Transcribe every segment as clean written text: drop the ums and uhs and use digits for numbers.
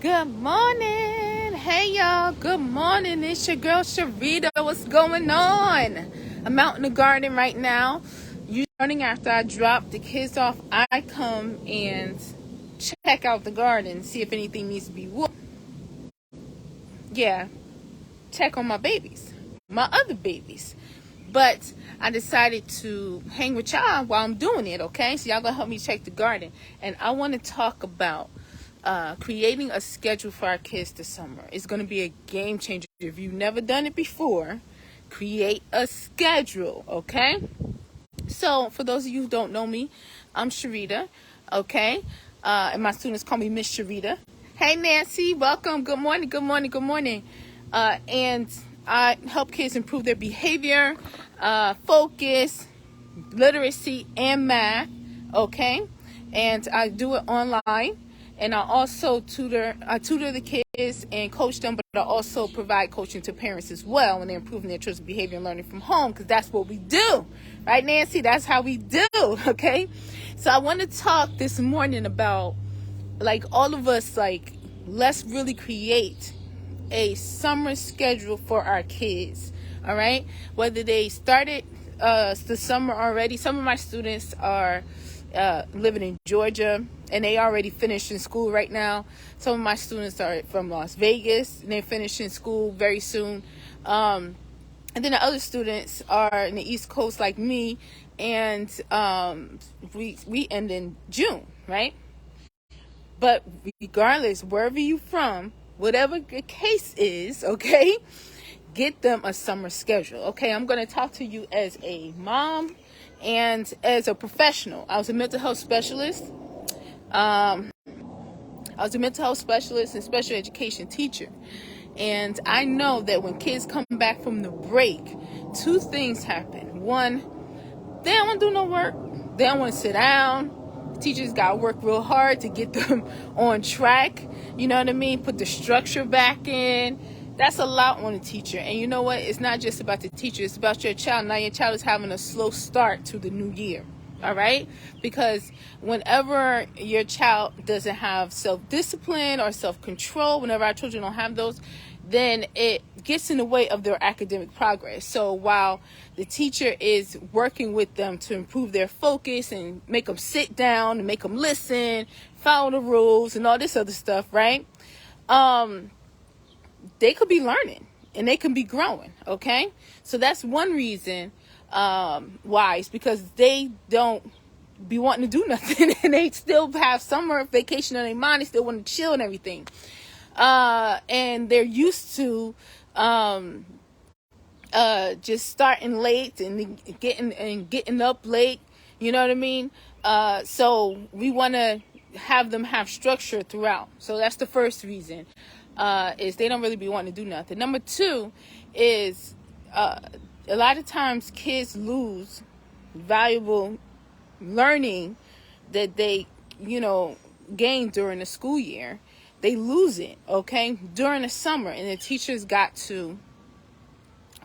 Good morning. Hey y'all. Good morning. It's your girl Sharita. What's going on? I'm out in the garden right now. Usually morning after I drop the kids off, I come and check out the garden, see if anything needs to be wood. Yeah, check on my babies, my other babies. But I decided to hang with y'all while I'm doing it, okay? So y'all gonna help me check the garden. And I want to talk about creating a schedule for our kids this summer. It's going to be a game changer. If you've never done it before, create a schedule, okay? So for those of you who don't know me, I'm Sharita, okay? And my students call me Miss Sharita. Hey Nancy, welcome. Good morning, good morning, good morning. And I help kids improve their behavior, focus, literacy, and math, okay? And I do it online. And I also tutor the kids and coach them, but I also provide coaching to parents as well when they're improving their children's behavior and learning from home, because that's what we do. Right, Nancy? That's how we do, okay? So I want to talk this morning about, like, all of us, like, let's really create a summer schedule for our kids, all right? Whether they started the summer already. Some of my students are living in Georgia, and they already finished in school right now. Some of my students are from Las Vegas, and they're finishing school very soon. And then the other students are in the East Coast like me, and we end in June, right? But regardless, wherever you're from, whatever the case is, okay, get them a summer schedule, okay? I'm going to talk to you as a mom and as a professional. I was a mental health specialist. And special education teacher. And I know that when kids come back from the break, two things happen. One, they don't want to do no work. They don't want to sit down. Teachers got to work real hard to get them on track. You know what I mean? Put the structure back in. That's a lot on a teacher. And you know what? It's not just about the teacher. It's about your child. Now your child is having a slow start to the new year. All right? Because whenever your child doesn't have self-discipline or self-control, whenever our children don't have those, then it gets in the way of their academic progress. So while the teacher is working with them to improve their focus and make them sit down and make them listen, follow the rules and all this other stuff, right? They could be learning and they can be growing, okay? So that's one reason why. It's because they don't be wanting to do nothing and they still have summer vacation on their mind. They still want to chill and everything. And they're used to just starting late and getting up late. You know what I mean? So we want to have them have structure throughout. So that's the first reason, is they don't really be wanting to do nothing. Number two is a lot of times kids lose valuable learning that they, gain during the school year. They lose it, okay, during the summer. And the teachers got to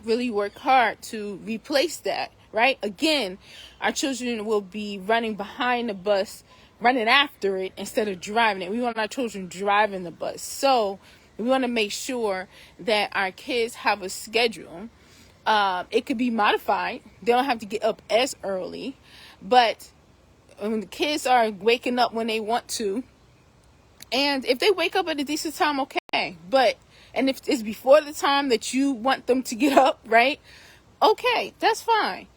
really work hard to replace that, right? Again, our children will be running behind the bus, running after it instead of driving it. We want our children driving the bus. So we want to make sure that our kids have a schedule. It could be modified. They don't have to get up as early. But when the kids are waking up when they want to, and if they wake up at a decent time, okay. And if it's before the time that you want them to get up, right? Okay, that's fine.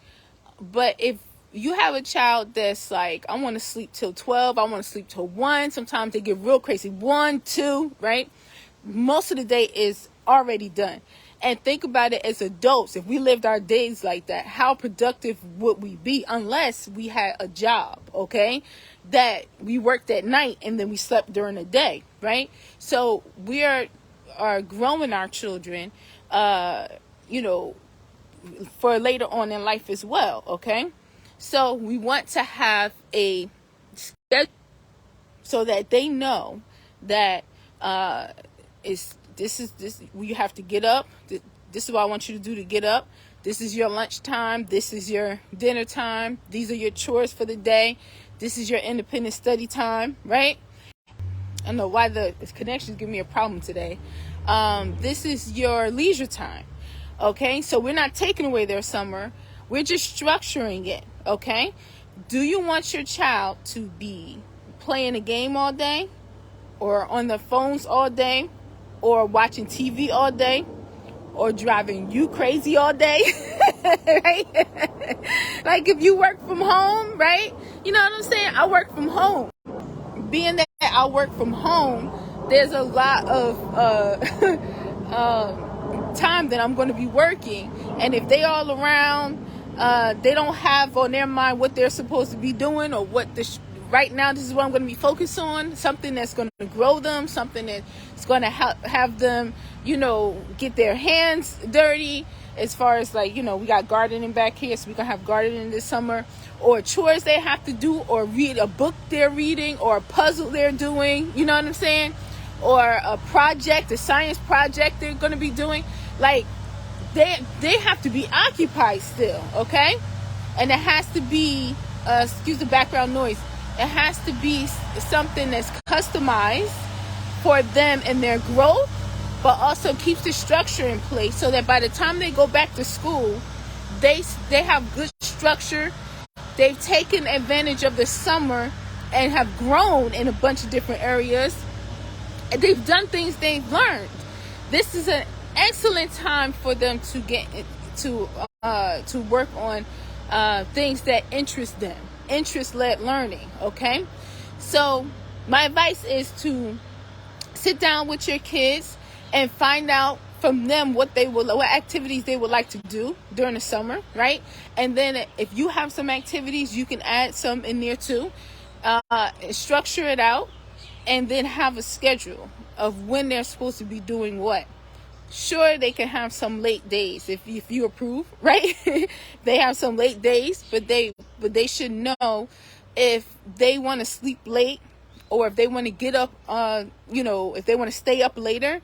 But if you have a child that's like, I want to sleep till 12, I want to sleep till 1, sometimes they get real crazy. 1, 2, right? Most of the day is already done. And think about it as adults. If we lived our days like that, how productive would we be unless we had a job, okay? That we worked at night and then we slept during the day, right? So we are growing our children, for later on in life as well, okay? So we want to have a schedule so that they know that you have to get up. This is what I want you to do to get up. This is your lunch time. This is your dinner time. These are your chores for the day. This is your independent study time, right? I don't know why the connections give me a problem today. This is your leisure time. Okay, so we're not taking away their summer. We're just structuring it. Okay, do you want your child to be playing a game all day, or on their phones all day, or watching TV all day, or driving you crazy all day? Right? Like if you work from home, right? You know what I'm saying? I work from home. Being that I work from home, there's a lot of time that I'm going to be working, and if they all around, they don't have on their mind what they're supposed to be doing, or what right now this is what I'm going to be focused on, something that's going to grow them, something that's going to have them, get their hands dirty, as far as like, we got gardening back here, so we're going to have gardening this summer, or chores they have to do, or read a book they're reading, or a puzzle they're doing, you know what I'm saying? Or a project, a science project they're going to be doing. Like, they have to be occupied still, okay? And it has to be, excuse the background noise, it has to be something that's customized for them and their growth, but also keeps the structure in place so that by the time they go back to school, they have good structure. They've taken advantage of the summer and have grown in a bunch of different areas. And they've done things they've learned. This is an excellent time for them to get to work on things that interest them, interest-led learning. Okay, so my advice is to sit down with your kids and find out from them what activities they would like to do during the summer, right? And then if you have some activities, you can add some in there too. Structure it out, and then have a schedule of when they're supposed to be doing what. Sure, they can have some late days if you approve, right? They have some late days, but they should know if they want to sleep late, or if they want to get up, if they want to stay up later,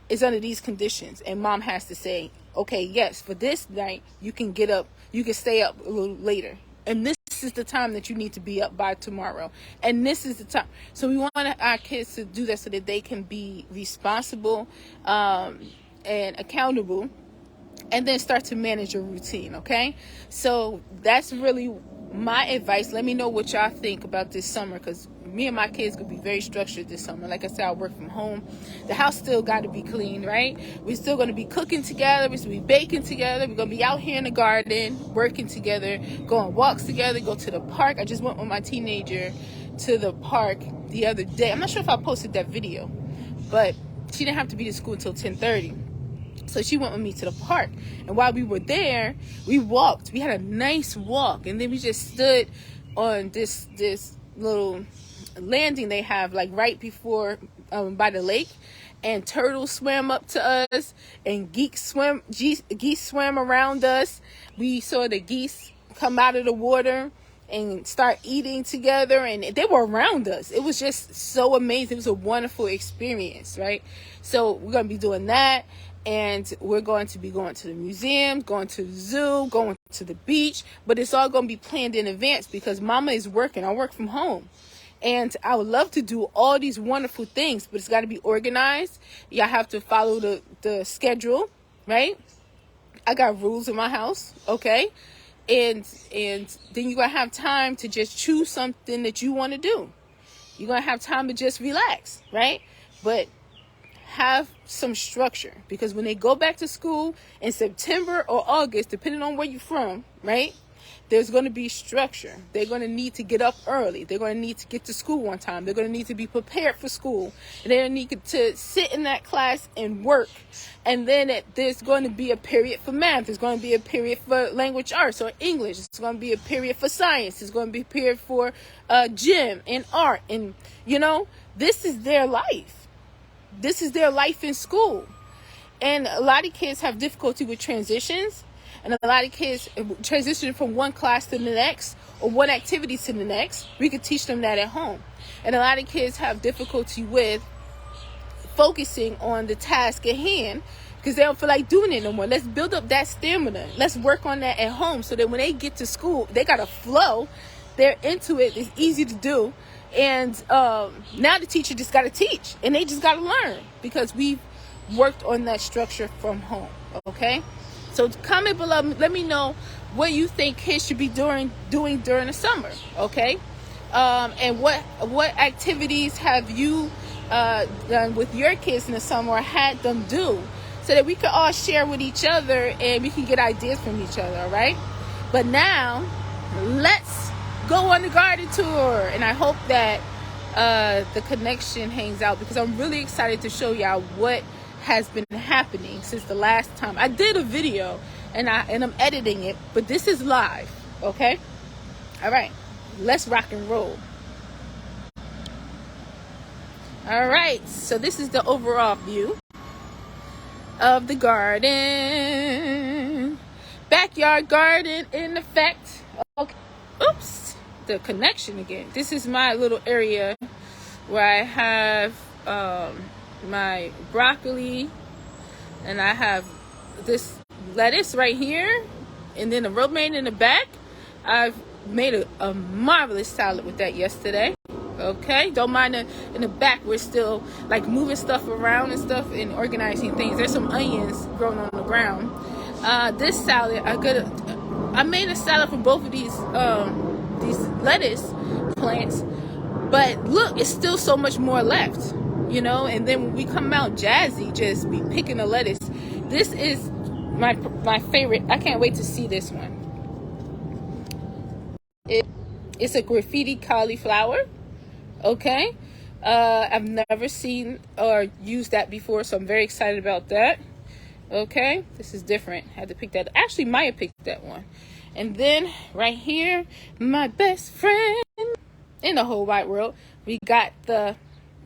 it's under these conditions. And mom has to say, okay, yes, for this night, you can get up, you can stay up a little later. And this is the time that you need to be up by tomorrow. And this is the time. So we want our kids to do that so that they can be responsible and accountable, and then start to manage your routine, okay? So that's really my advice. Let me know what y'all think about this summer, because me and my kids could be very structured this summer. Like I said, I work from home. The house still got to be clean, right? We're still going to be cooking together. We're going to be baking together. We're going to be out here in the garden, working together, go on walks together, go to the park. I just went with my teenager to the park the other day. I'm not sure if I posted that video, but she didn't have to be to school until 10:30. So she went with me to the park. And while we were there, we walked. We had a nice walk. And then we just stood on this little landing they have, like right before, by the lake. And turtles swam up to us. And geese swam around us. We saw the geese come out of the water and start eating together. And they were around us. It was just so amazing. It was a wonderful experience, right? So we're going to be doing that. And we're going to be going to the museum, going to the zoo, going to the beach. But it's all going to be planned in advance because mama is working. I work from home. And I would love to do all these wonderful things, but it's got to be organized. Y'all have to follow the schedule, right? I got rules in my house, okay? And then you're going to have time to just choose something that you want to do. You're going to have time to just relax, right? But have some structure, because when they go back to school in September or August, depending on where you're from, right, there's going to be structure. They're going to need to get up early. They're going to need to get to school on time. They're going to need to be prepared for school. And they're going to need to sit in that class and work. And then there's going to be a period for math. There's going to be a period for language arts or English. It's going to be a period for science. It's going to be a period for gym and art. And, this is their life. This is their life in school. And a lot of kids have difficulty with transitions. And a lot of kids transition from one class to the next, or one activity to the next. We could teach them that at home. And a lot of kids have difficulty with focusing on the task at hand because they don't feel like doing it no more. Let's build up that stamina. Let's work on that at home so that when they get to school, they got a flow. They're into it. It's easy to do. And now the teacher just got to teach, and they just got to learn, because we've worked on that structure from home. Okay, so comment below, let me know what you think kids should be doing during the summer. Okay, and what activities have you done with your kids in the summer, or had them do, so that we can all share with each other and we can get ideas from each other. All right, but now let's go on the garden tour, and I hope that the connection hangs out, because I'm really excited to show y'all what has been happening since the last time I did a video, and I'm editing it, but this is live. Okay, all right, let's rock and roll. All right, so this is the overall view of the garden. Backyard garden in effect. Okay. Oops, the connection again. This is my little area where I have my broccoli, and I have this lettuce right here, and then the romaine in the back. I've made a marvelous salad with that yesterday. Okay, don't mind in the back, we're still like moving stuff around and stuff and organizing things. There's some onions growing on the ground. This salad, I made a salad for both of these lettuce plants, but look, it's still so much more left, you know. And then when we come out jazzy, just be picking the lettuce. This is my favorite. I can't wait to see this one. It's a graffiti cauliflower. Okay, I've never seen or used that before, so I'm very excited about that. Okay, this is different. I had to pick that. Actually, Maya picked that one. And then right here, my best friend in the whole wide world, we got the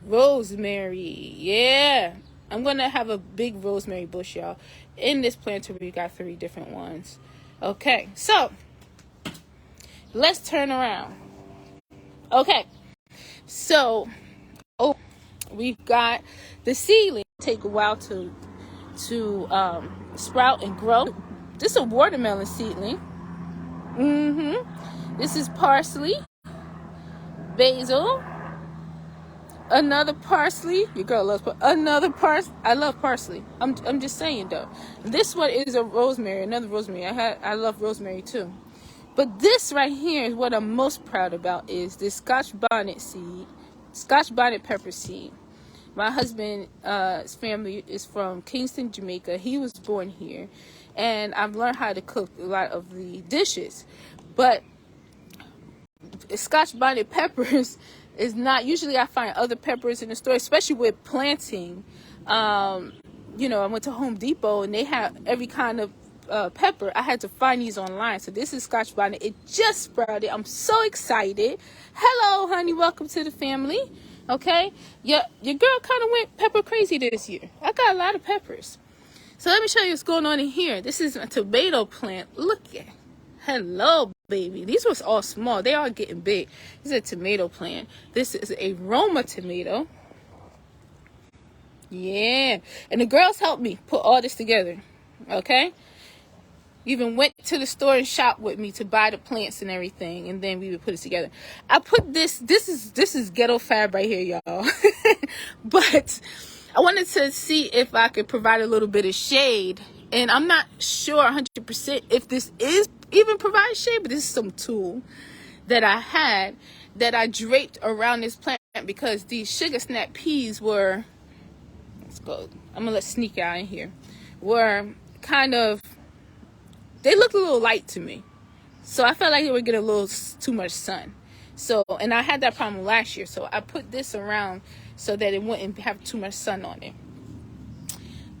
rosemary. Yeah, I'm gonna have a big rosemary bush, y'all. In this planter, we got 3 different ones. Okay, so let's turn around. Okay, so we've got the seedling. Take a while to sprout and grow. This is a watermelon seedling. This is parsley, basil, another parsley. Your girl loves another parsley. I love parsley. I'm just saying though. This one is a rosemary, another rosemary. I love rosemary too. But this right here is what I'm most proud about, is this Scotch bonnet pepper seed. My husband's family is from Kingston, Jamaica. He was born here, and I've learned how to cook a lot of the dishes. But Scotch bonnet peppers is not, usually I find other peppers in the store, especially with planting. You know, I went to Home Depot and they have every kind of pepper. I had to find these online. So this is Scotch bonnet. It just sprouted. I'm so excited. Hello, honey. Welcome to the family. Okay, your girl kind of went pepper crazy this year. I got a lot of peppers. So let me show you what's going on in here. This is a tomato plant. Look at, hello, baby. These was all small. They are getting big. This is a tomato plant. This is a Roma tomato. Yeah, and the girls helped me put all this together. Okay, even went to the store and shopped with me to buy the plants and everything, and then we would put it together. I put this is ghetto fab right here, y'all. But I wanted to see if I could provide a little bit of shade, and I'm not sure 100% if this is even provide shade, but this is some tool that I had that I draped around this plant, because these sugar snap peas were, let's go, I'm gonna let sneak out in here, were kind of, they looked a little light to me. So I felt like they were getting a little too much sun. So, and I had that problem last year. So I put this around so that it wouldn't have too much sun on it.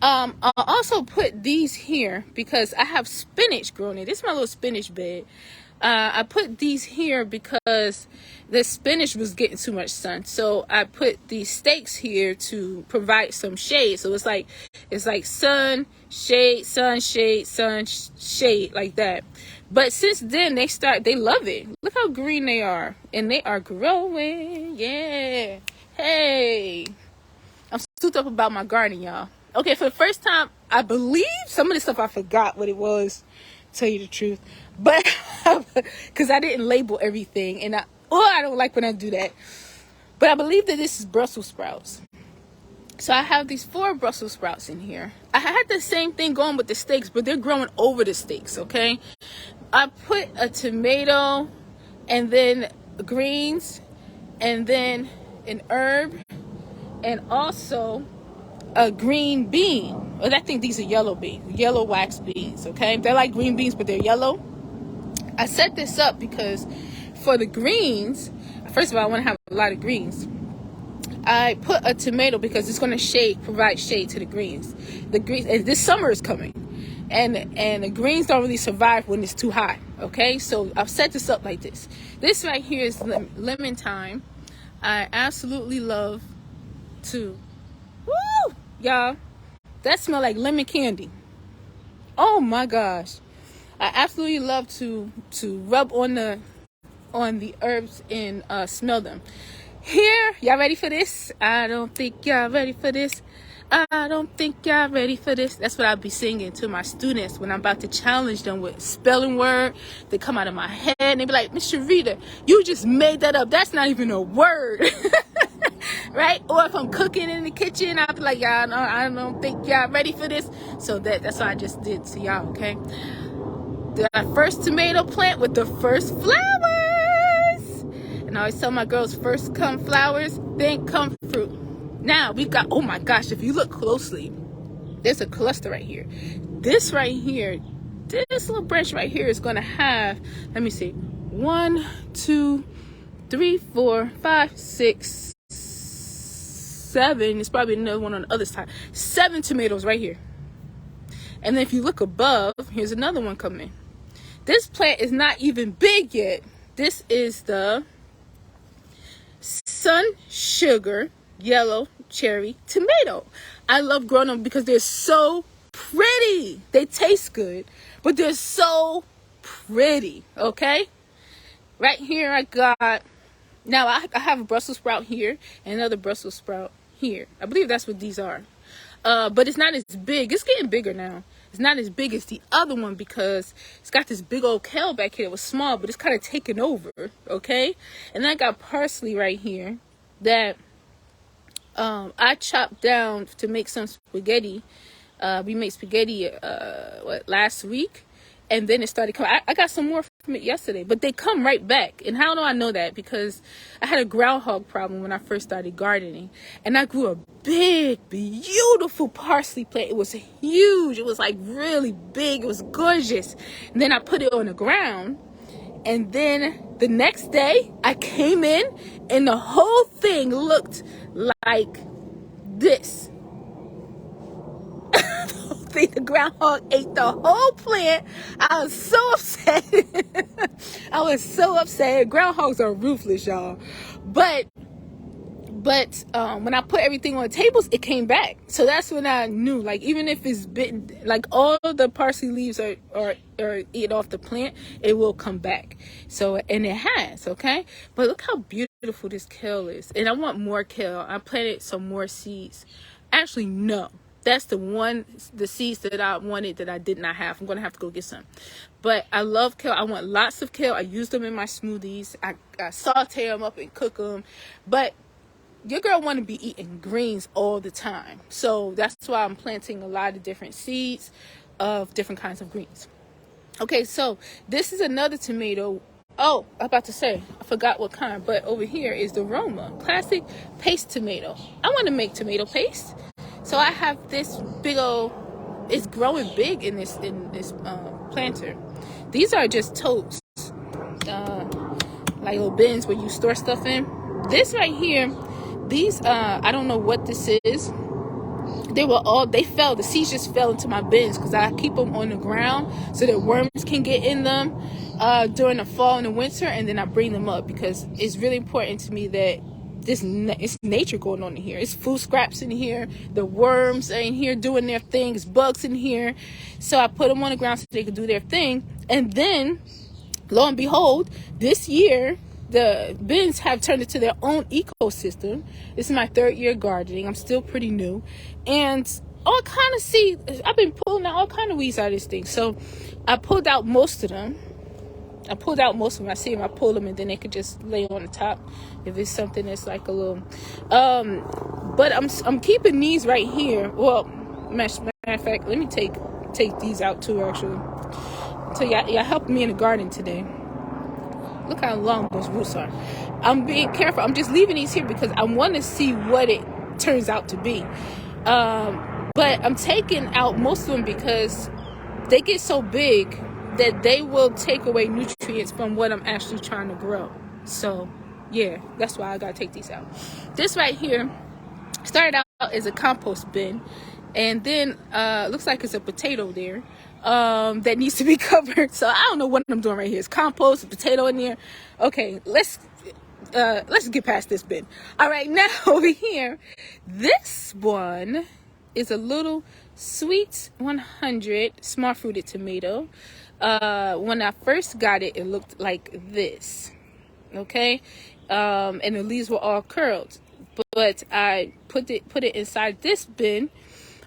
I also put these here because I have spinach growing in. This is my little spinach bed. I put these here because the spinach was getting too much sun. So I put these stakes here to provide some shade. So it's like sun, shade, sun, shade, sun, shade, like that. But since then they love it. Look how green they are, and they are growing. Yeah. Hey, I'm souped up about my garden, y'all. Okay, for the first time, I believe some of the stuff I forgot what it was, to tell you the truth. But because I didn't label everything, and I don't like when I do that. But I believe that this is Brussels sprouts. So I have these 4 Brussels sprouts in here. I had the same thing going with the steaks, but they're growing over the steaks, okay? I put a tomato and then greens and then an herb and also a green bean. Well, I think these are yellow beans, yellow wax beans, okay? They're like green beans, but they're yellow. I set this up because for the greens, first of all, I want to have a lot of greens. I put a tomato because it's going to provide shade to the greens. The greens, and this summer is coming, and the greens don't really survive when it's too hot. Okay, so I've set this up like this. This right here is lemon thyme. I absolutely love to, woo, y'all. That smell like lemon candy. Oh my gosh, I absolutely love to rub on the herbs and smell them. Here, y'all ready for this? I don't think y'all ready for this. I don't think y'all ready for this. That's what I'll be singing to my students when I'm about to challenge them with spelling word. They come out of my head and they be like, Miss Sharita, you just made that up. That's not even a word. Right? Or if I'm cooking in the kitchen, I'll be like, y'all, no, I don't think y'all ready for this. So that's what I just did to y'all, okay? The first tomato plant with the first flowers. And I always tell my girls, first come flowers, then come fruit. Now we got, oh my gosh, if you look closely, there's a cluster right here. This right here, this little branch right here is going to have, let me see, 1, 2, 3, 4, 5, 6, 7. There's probably another one on the other side. 7 tomatoes right here. And then if you look above, here's another one coming. This plant is not even big yet. This is the Sun Sugar Yellow Cherry Tomato. I love growing them because they're so pretty. They taste good, but they're so pretty, okay? Right here I got, now I have a Brussels sprout here and another Brussels sprout here. I believe that's what these are. But it's not as big. It's getting bigger now. It's not as big as the other one because it's got this big old kale back here that was small, but it's kind of taken over, okay? And then I got parsley right here that I chopped down to make some spaghetti. We made spaghetti last week, and then it started coming. I got some more from it yesterday, but they come right back. And how do I know that? Because I had a groundhog problem when I first started gardening, and I grew a big, beautiful parsley plant. It was huge. It was like really big. It was gorgeous. And then I put it on the ground, and then the next day I came in, and the whole thing looked like this. The groundhog ate the whole plant. I was so upset. I was so upset. Groundhogs are ruthless, y'all. But when I put everything on the tables, it came back. So that's when I knew, like, even if it's bitten, like all the parsley leaves are eaten off the plant, it will come back. So, and it has, okay? But look how beautiful this kale is. And I want more kale. I planted some more seeds. Actually, no. That's the seeds that I wanted that I did not have. I'm going to have to go get some. But I love kale. I want lots of kale. I use them in my smoothies. I saute them up and cook them. But your girl want to be eating greens all the time. So that's why I'm planting a lot of different seeds of different kinds of greens. Okay, so this is another tomato. Oh, I was about to say, I forgot what kind. But over here is the Roma classic paste tomato. I want to make tomato paste. So I have this big old, it's growing big in this planter. These are just totes, like little bins where you store stuff in. This right here, these, I don't know what this is. The seeds just fell into my bins because I keep them on the ground so that worms can get in them during the fall and the winter, and then I bring them up because it's really important to me that it's nature going on in here. It's food scraps in here. The worms are in here doing their things. Bugs in here. So I put them on the ground so they can do their thing. And then, lo and behold, this year, the bins have turned into their own ecosystem. This is my 3rd year gardening. I'm still pretty new. And all kind of seeds, I've been pulling out all kind of weeds out of this thing. So I pulled out most of them. I pulled out most of them. I see them, I pull them, and then they could just lay on the top if it's something that's like a little. But I'm keeping these right here. Well, matter of fact, let me take these out too. Actually, so y'all helped me in the garden today. Look how long those roots are. I'm being careful. I'm just leaving these here because I want to see what it turns out to be. But I'm taking out most of them because they get so big that they will take away nutrients from what I'm actually trying to grow. So yeah, that's why I gotta take these out. This right here started out as a compost bin, and then looks like it's a potato there that needs to be covered. So I don't know what I'm doing right here. It's compost, a potato in there. Okay, let's get past this bin. All right, now over here, this one is a little sweet 100 small fruited tomato. When I first got it, it looked like this. Okay, and the leaves were all curled, but I put it inside this bin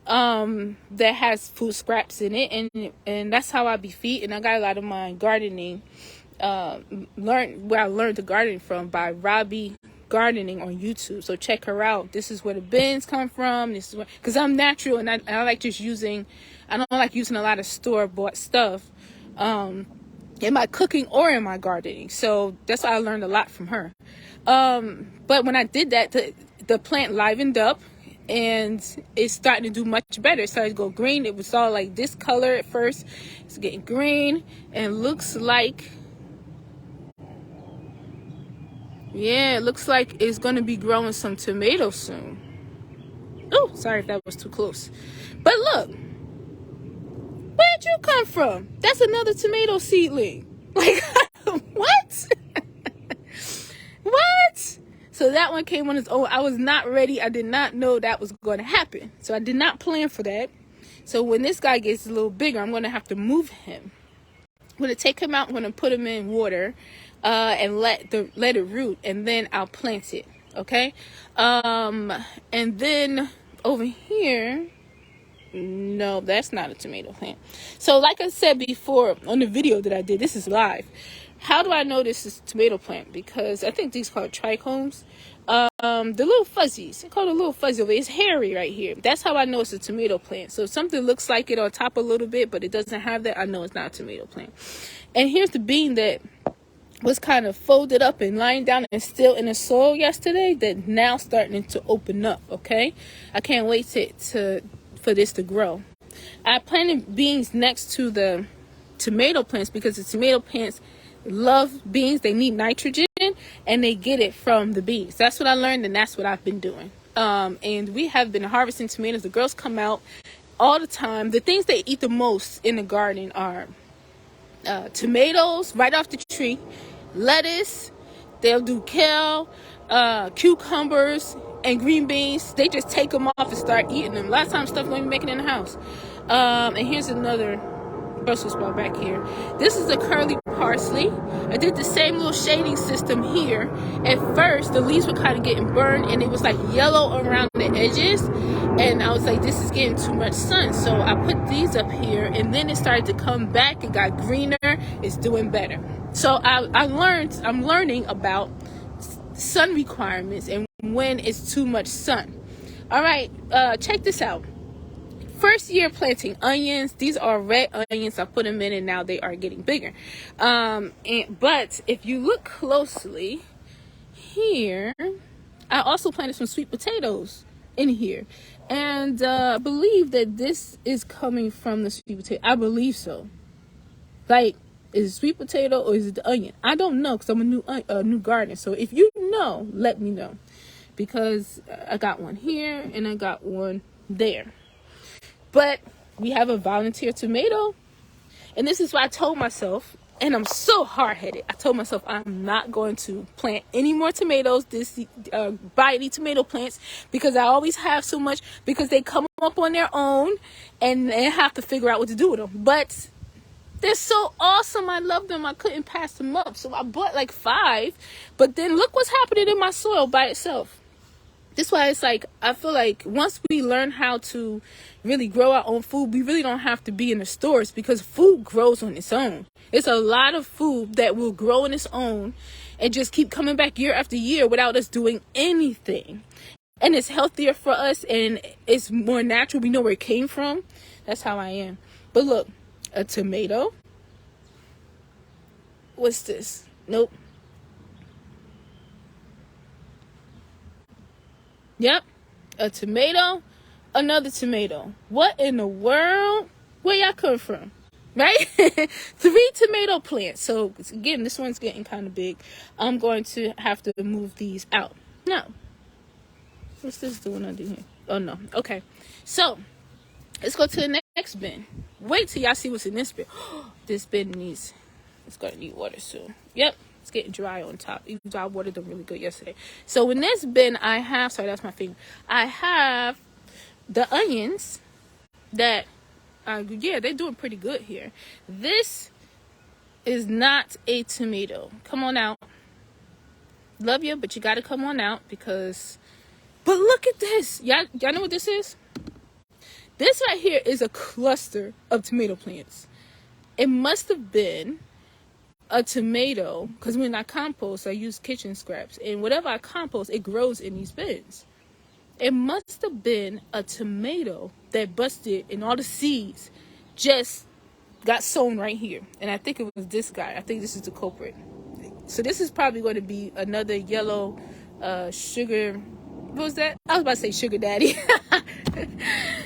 that has food scraps in it, and that's how I be feeding. I got a lot of my gardening where I learned the gardening from by Robbie Gardening on YouTube. So check her out. This is where the bins come from. This is where, because I'm natural, and I like just using, I don't like using a lot of store-bought stuff in my cooking or in my gardening. So that's why I learned a lot from her. But when I did that, the plant livened up, and it's starting to do much better. It started to go green. It was all like this color at first. It's getting green and looks like, yeah, it looks like it's going to be growing some tomatoes soon. Oh, sorry if that was too close. But look, where'd you come from? That's another tomato seedling. Like, what? What? So that one came on its own. I was not ready. I did not know that was going to happen. So I did not plan for that. So when this guy gets a little bigger, I'm going to have to move him. I'm going to take him out. I'm going to put him in water and let it root. And then I'll plant it. Okay? And then over here, no, that's not a tomato plant. So like I said before on the video that I did, this is live. How do I know this is a tomato plant? Because I think these are called trichomes. The little fuzzies. They call it a little fuzzy over. It's hairy right here. That's how I know it's a tomato plant. So if something looks like it on top a little bit, but it doesn't have that, I know it's not a tomato plant. And here's the bean that was kind of folded up and lying down and still in the soil yesterday that now starting to open up, okay? I can't wait for this to grow. I planted beans next to the tomato plants because the tomato plants love beans. They need nitrogen, and they get it from the beans. That's what I learned, and that's what I've been doing. And we have been harvesting tomatoes. The girls come out all the time. The things they eat the most in the garden are tomatoes right off the tree, lettuce, they'll do kale, cucumbers, and green beans. They just take them off and start eating them. A lot of times stuff don't even make it in the house. And here's another Brussels sprout back here. This is a curly parsley. I did the same little shading system here. At first, the leaves were kind of getting burned, and it was like yellow around the edges. And I was like, this is getting too much sun. So I put these up here, and then it started to come back. It got greener. It's doing better. So I'm learning about sun requirements and when it's too much sun. All right, check this out. First year planting onions. These are red onions. I put them in, and now they are getting bigger. But if you look closely here, I also planted some sweet potatoes in here, and I believe that this is coming from the sweet potato. I believe so. Like, is it sweet potato or is it the onion? I don't know, because I'm a new gardener. So if you know, let me know, because I got one here and I got one there. But we have a volunteer tomato, and this is why I told myself, and I'm so hard-headed, I told myself I'm not going to plant any more tomatoes, buy any tomato plants, because I always have so much, because they come up on their own, and I have to figure out what to do with them. But they're so awesome. I love them. I couldn't pass them up. So I bought like 5, but then look what's happening in my soil by itself. That's why it's like, I feel like once we learn how to really grow our own food, we really don't have to be in the stores, because food grows on its own. It's a lot of food that will grow on its own and just keep coming back year after year without us doing anything. And it's healthier for us, and it's more natural. We know where it came from. That's how I am. But look, a tomato. What's this? Nope. Yep. A tomato, another tomato. What in the world? Where y'all come from? Right? 3 tomato plants. So again, this one's getting kind of big. I'm going to have to move these out. No. What's this doing under here? Oh no. Okay. So let's go to the next bin. Wait till y'all see what's in this bin. This bin needs, it's gonna need water soon. Yep. It's getting dry on top. Even though I watered them really good yesterday. So in this bin, I have, sorry, that's my finger. I have the onions that, yeah, they're doing pretty good here. This is not a tomato. Come on out. Love you, but you got to come on out because, but look at this. Y'all know what this is? This right here is a cluster of tomato plants. It must have been a tomato, because when I compost, I use kitchen scraps, and whatever I compost, it grows in these bins. It must have been a tomato that busted, and all the seeds just got sown right here. And I think it was this guy. I think this is the culprit. So this is probably going to be another yellow sugar, what was that? I was about to say sugar daddy.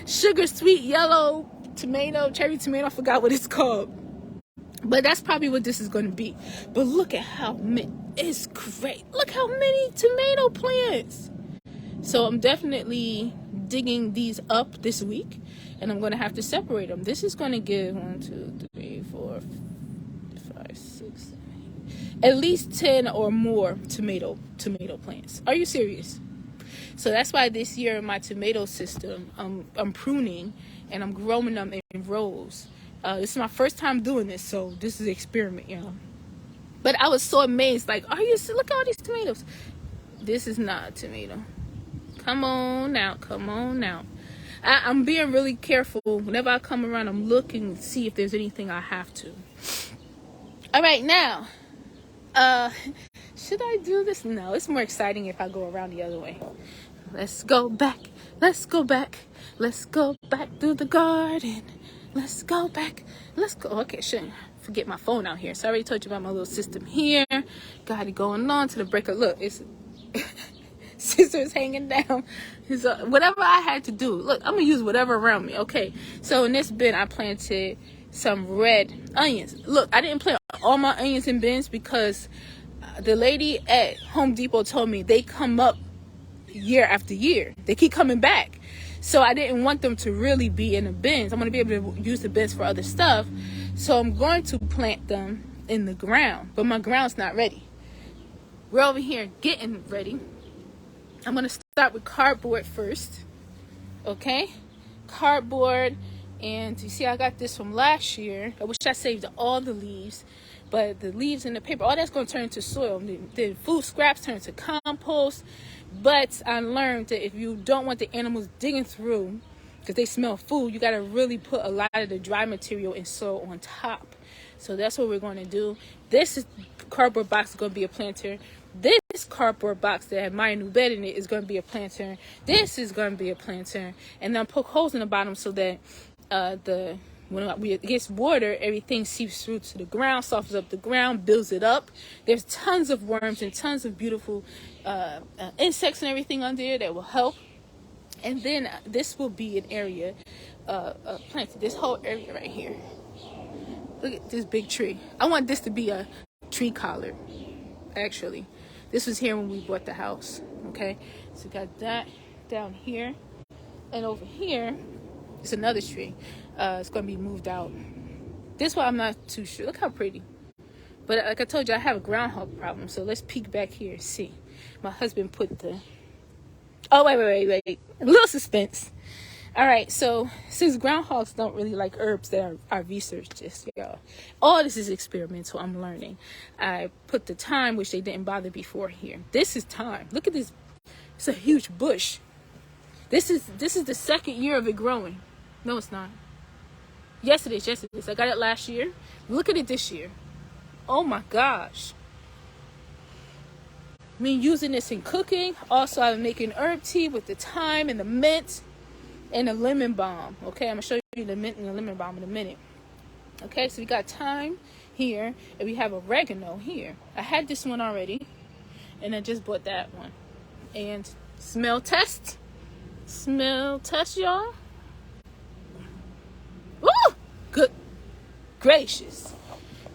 Sugar sweet yellow tomato, cherry tomato, I forgot what it's called. But that's probably what this is going to be. But look at how many. It's great. Look how many tomato plants. So I'm definitely digging these up this week. And I'm going to have to separate them. This is going to give 1, 2, 3, 4, 5, 6, 7, 8. At least 10 or more tomato plants. Are you serious? So that's why this year in my tomato system, I'm pruning and I'm growing them in rows. This is my first time doing this, so this is an experiment, you know. But I was so amazed, like, look at all these tomatoes. This is not a tomato. Come on out, come on out. I'm being really careful. Whenever I come around, I'm looking to see if there's anything I have to. All right, now, should I do this? No, it's more exciting if I go around the other way. Let's go back. Let's go back. Let's go back through the garden. Let's go back. Let's go. Okay, shouldn't forget my phone out here. So I already told you about my little system here. Got it going on to the breaker. Look, it's scissors hanging down. So whatever I had to do. Look, I'm going to use whatever around me. Okay, so in this bin, I planted some red onions. Look, I didn't plant all my onions in bins because the lady at Home Depot told me they come up year after year. They keep coming back. So I didn't want them to really be in the bins. I'm going to be able to use the bins for other stuff. So I'm going to plant them in the ground. But my ground's not ready. We're over here getting ready. I'm going to start with cardboard first. Okay? Cardboard. And you see, I got this from last year. I wish I saved all the leaves. But the leaves and the paper, all that's going to turn into soil. The food scraps turn to compost. But I learned that if you don't want the animals digging through, because they smell food, you got to really put a lot of the dry material and soil on top. So that's what we're going to do. This cardboard box is going to be a planter. This cardboard box that had my new bed in it is going to be a planter. This is going to be a planter. And then poke holes in the bottom so that when it gets water, everything seeps through to the ground, softens up the ground, builds it up. There's tons of worms and tons of beautiful insects and everything under there that will help. And then this will be an area planted. This whole area right here. Look at this big tree. I want this to be a tree collard, actually. This was here when we bought the house, okay? So we got that down here. And over here, it's another tree. It's going to be moved out. This one I'm not too sure. Look how pretty. But like I told you, I have a groundhog problem. So let's peek back here and see. My husband put the... Oh, wait. A little suspense. All right, so since groundhogs don't really like herbs that are researched, just y'all, all this is experimental. I'm learning. I put the thyme, which they didn't bother before here. This is thyme. Look at this It's a huge bush. This is the second year of it growing. No, it's not. Yes, it is. Yes, it is. I got it last year. Look at it this year. Oh my gosh. Me using this in cooking. Also, I'm making herb tea with the thyme and the mint and the lemon balm. Okay, I'm going to show you the mint and the lemon balm in a minute. Okay, so we got thyme here and we have oregano here. I had this one already and I just bought that one. And smell test. Smell test, y'all. Woo! Good gracious.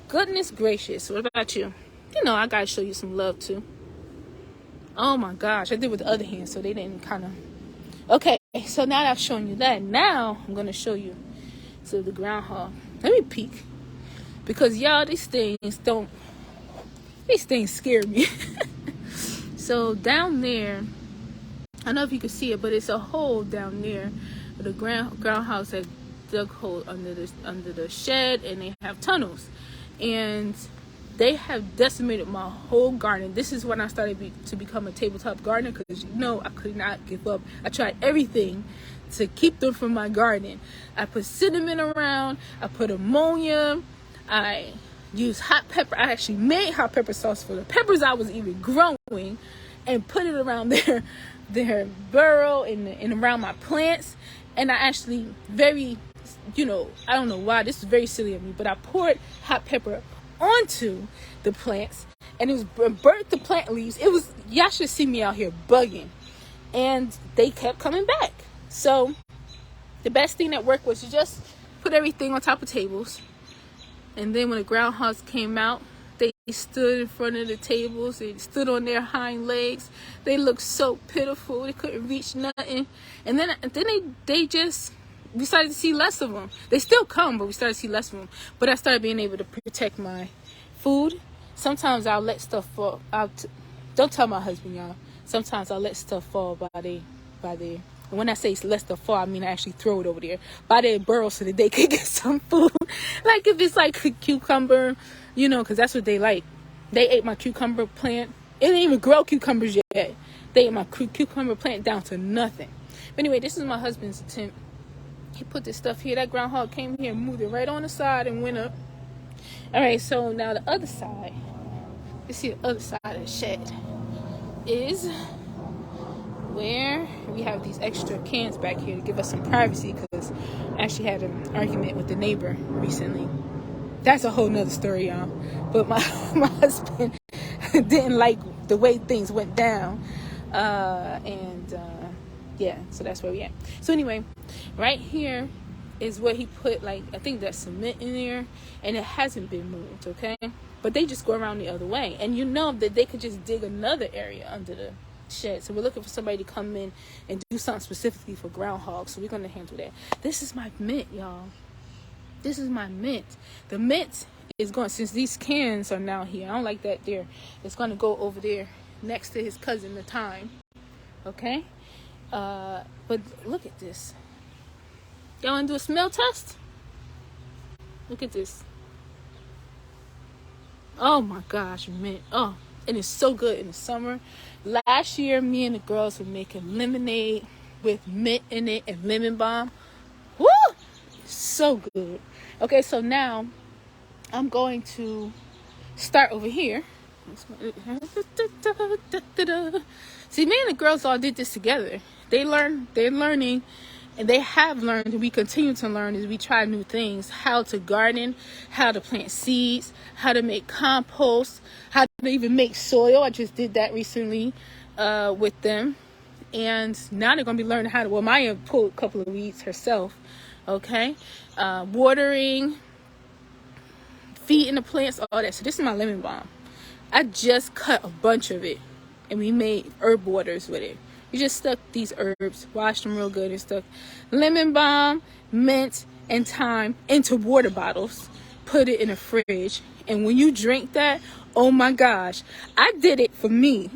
Goodness gracious. What about you? You know, I gotta show you some love too. Oh my gosh. I did with the other hand, so they didn't kind of. Okay, so now that I've shown you that, now I'm gonna show you the groundhog. Let me peek. Because y'all, these things scare me. So down there, I don't know if you can see it, but it's a hole down there. The groundhogs have dug hole under the shed, and they have tunnels, and they have decimated my whole garden. This is when I started to become a tabletop gardener, because you know I could not give up. I tried everything to keep them from my garden. I put cinnamon around. I put ammonia. I used hot pepper. I actually made hot pepper sauce for the peppers I was even growing, and put it around their burrow and around my plants. And I actually I don't know why, this is very silly of me, but I poured hot pepper onto the plants, and it was burnt the plant leaves. Y'all should see me out here bugging, and they kept coming back. So the best thing that worked was to just put everything on top of tables, and then when the groundhogs came out, they stood in front of the tables. They stood on their hind legs. They looked so pitiful. They couldn't reach nothing. And then we started to see less of them. They still come, but we started to see less of them. But I started being able to protect my food. Sometimes I'll let stuff fall. Don't tell my husband, y'all. Sometimes I'll let stuff fall by their. And when I say let stuff fall, I mean I actually throw it over there by their burrow so that they can get some food. Like if it's like a cucumber, because that's what they like. They ate my cucumber plant. It didn't even grow cucumbers yet. They ate my cucumber plant down to nothing. But anyway, this is my husband's attempt. He put this stuff here. That groundhog came here and moved it right on the side and went up. All right, so now the other side. You see the other side of the shed is where we have these extra cans back here to give us some privacy, because I actually had an argument with the neighbor recently. That's a whole nother story, y'all. But my husband didn't like the way things went down. Yeah, so that's where we at. So anyway, right here is where he put, I think that's cement in there, and it hasn't been moved, okay? But they just go around the other way. And you know that they could just dig another area under the shed. So we're looking for somebody to come in and do something specifically for groundhogs. So we're going to handle that. This is my mint, y'all. This is my mint. The mint is going, since these cans are now here, I don't like that there. It's going to go over there next to his cousin, the thyme. Okay? But look at this. Y'all want to do a smell test? Look at this. Oh my gosh, mint. Oh, and it's so good in the summer. Last year, me and the girls were making lemonade with mint in it and lemon balm. Woo! So good. Okay, so now I'm going to start over here. See, me and the girls all did this together. They're learning, and they have learned, and we continue to learn as we try new things. How to garden, how to plant seeds, how to make compost, how to even make soil. I just did that recently with them. And now they're going to be learning how to, well, Maya pulled a couple of weeds herself, okay? Watering, feeding the plants, all that. So this is my lemon balm. I just cut a bunch of it, and we made herb waters with it. We just stuck these herbs, washed them real good, and stuck lemon balm, mint, and thyme into water bottles. Put it in a fridge. And when you drink that, oh my gosh, I did it for me.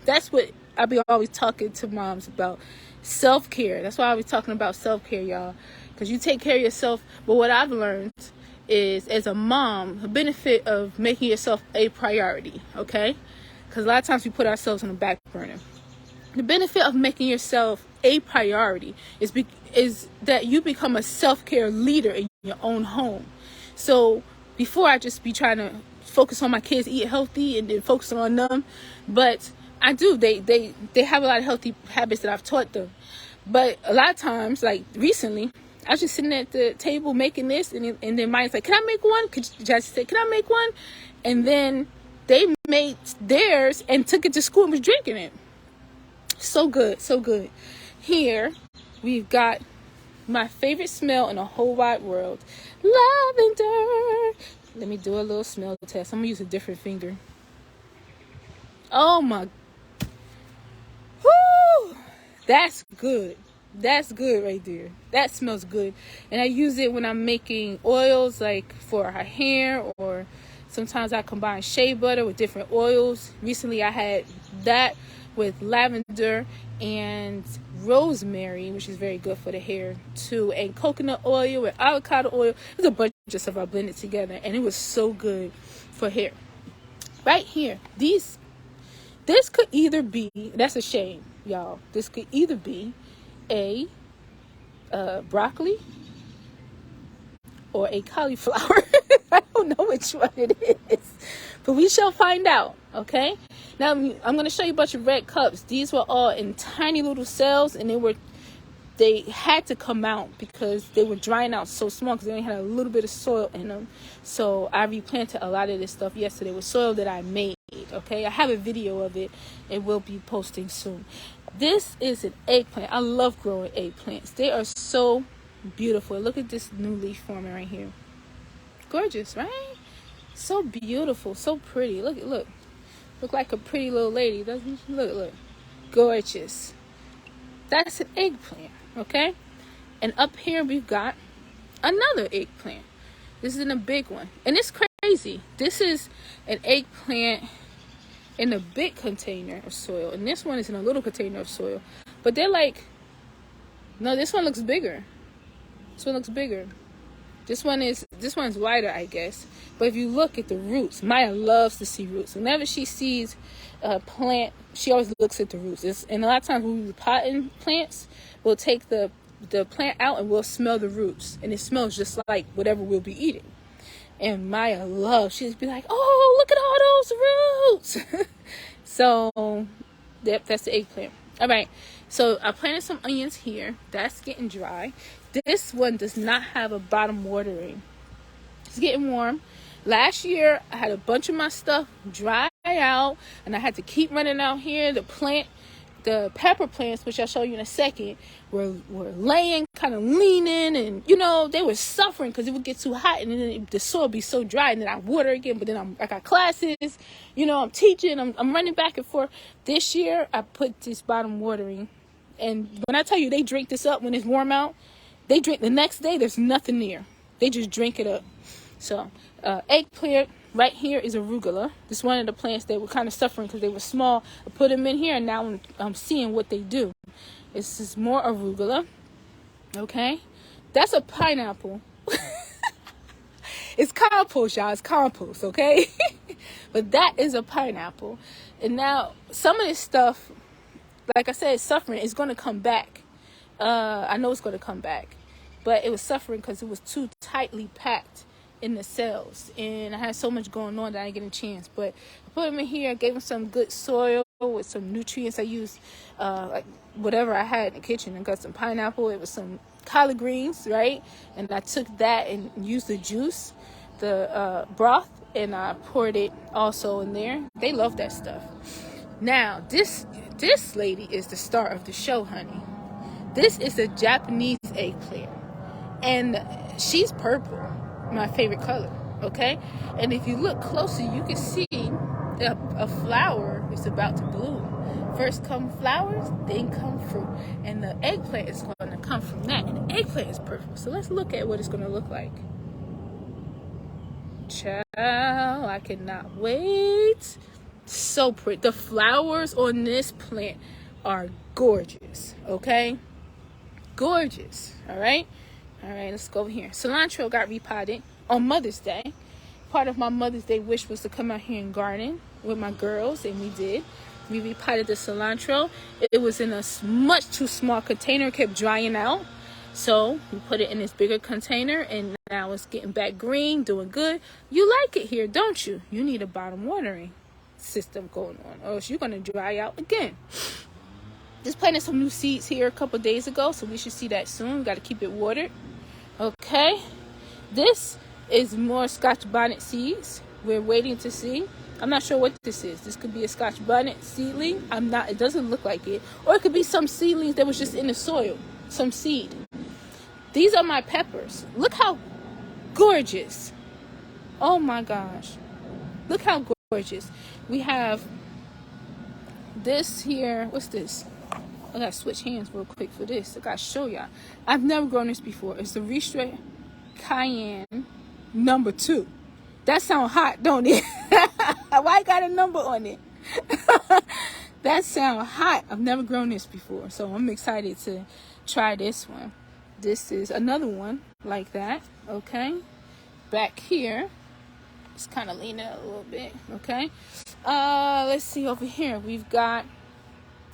That's what I be always talking to moms about, self-care. That's why I was talking about self-care, y'all. Because you take care of yourself. But what I've learned is, as a mom, the benefit of making yourself a priority, okay? Because a lot of times we put ourselves on the back burner. The benefit of making yourself a priority is that you become a self-care leader in your own home. So before, I just be trying to focus on my kids, eat healthy, and then focus on them. But I do. They have a lot of healthy habits that I've taught them. But a lot of times, like recently, I was just sitting at the table making this, and then Maya's like, "Can I make one?" Jesse said, "Can I make one?" And then they made theirs and took it to school and was drinking it. So good, so good. Here, we've got my favorite smell in the whole wide world, lavender. Let me do a little smell test. I'm gonna use a different finger. Oh my, whoo, that's good. That's good right there. That smells good. And I use it when I'm making oils, like for our hair, or sometimes I combine shea butter with different oils. Recently I had that with lavender and rosemary, which is very good for the hair too, and coconut oil and avocado oil. There's a bunch of stuff I blended together, and it was so good for hair. Right here, this could either be, that's a shame, y'all, this could either be a broccoli or a cauliflower. I don't know which one it is, but we shall find out. Okay, now I'm going to show you a bunch of red cups. These were all in tiny little cells, and they had to come out because they were drying out so small because they only had a little bit of soil in them. So I replanted a lot of this stuff yesterday with soil that I made. Okay, I have a video of it. It will be posting soon. This is an eggplant. I love growing eggplants. They are so beautiful. Look at this new leaf forming right here. Gorgeous, right? So beautiful, so pretty. Look like a pretty little lady, doesn't she? Look, gorgeous. That's an eggplant. Okay, and up here we've got another eggplant. This is in a big one, and it's crazy. This is an eggplant in a big container of soil, and this one is in a little container of soil. But they're like, no, this one looks bigger. This one looks bigger. This one's wider, I guess. But if you look at the roots, Maya loves to see roots. Whenever she sees a plant, she always looks at the roots. And a lot of times when we potting plants, we'll take the plant out and we'll smell the roots, and it smells just like whatever we'll be eating. And Maya loves, she'll be like, "Oh, look at all those roots." So that's the eggplant. All right, so I planted some onions here. That's getting dry. This one does not have a bottom watering. It's getting warm. Last year, I had a bunch of my stuff dry out, and I had to keep running out here to plant. The pepper plants, which I'll show you in a second, were laying, kind of leaning, and they were suffering because it would get too hot, and then the soil would be so dry, and then I water again. But then I got classes, I'm teaching, I'm running back and forth. This year I put this bottom watering, and when I tell you they drink this up when it's warm out, they drink the next day. There's nothing there. They just drink it up. So eggplant. Right here is arugula. This is one of the plants that were kind of suffering because they were small. I put them in here, and now I'm seeing what they do. This is more arugula. Okay, that's a pineapple. It's compost, y'all. It's compost, okay? But that is a pineapple. And now some of this stuff, like I said, it's suffering. It's going to come back. I know it's going to come back, but it was suffering because it was too tightly packed in the cells, and I had so much going on that I didn't get a chance. But I put them in here, gave them some good soil with some nutrients. I used like whatever I had in the kitchen. I got some pineapple, it was some collard greens, right? And I took that and used the juice, the broth, and I poured it also in there. They love that stuff. Now this lady is the star of the show, honey. This is a Japanese eggplant, and she's purple, my favorite color. Okay, and if you look closer, you can see a flower is about to bloom. First come flowers, then come fruit, and the eggplant is going to come from that. And the eggplant is purple. So let's look at what it's going to look like. Child, I cannot wait. So pretty. The flowers on this plant are gorgeous. Okay, gorgeous. All right, let's go over here. Cilantro got repotted on Mother's Day. Part of my Mother's Day wish was to come out here and garden with my girls, and we did. We repotted the cilantro. It was in a much too small container. It kept drying out. So we put it in this bigger container, and now it's getting back green, doing good. You like it here, don't you? You need a bottom watering system going on, or else you're going to dry out again. Just planted some new seeds here a couple days ago, so we should see that soon. Got to keep it watered. Okay. This is more Scotch bonnet seeds. We're waiting to see. I'm not sure what this is. This could be a Scotch bonnet seedling. It doesn't look like it. Or it could be some seedlings that was just in the soil. Some seed. These are my peppers. Look how gorgeous. Oh my gosh. Look how gorgeous. We have this here. What's this? I gotta switch hands real quick for this. I gotta show y'all. I've never grown this before. It's the Ristre Cayenne #2. That sound hot, don't it? Why got a number on it? That sound hot. I've never grown this before, so I'm excited to try this one. This is another one like that. Okay, back here, just kind of lean it a little bit. Okay, let's see over here. We've got.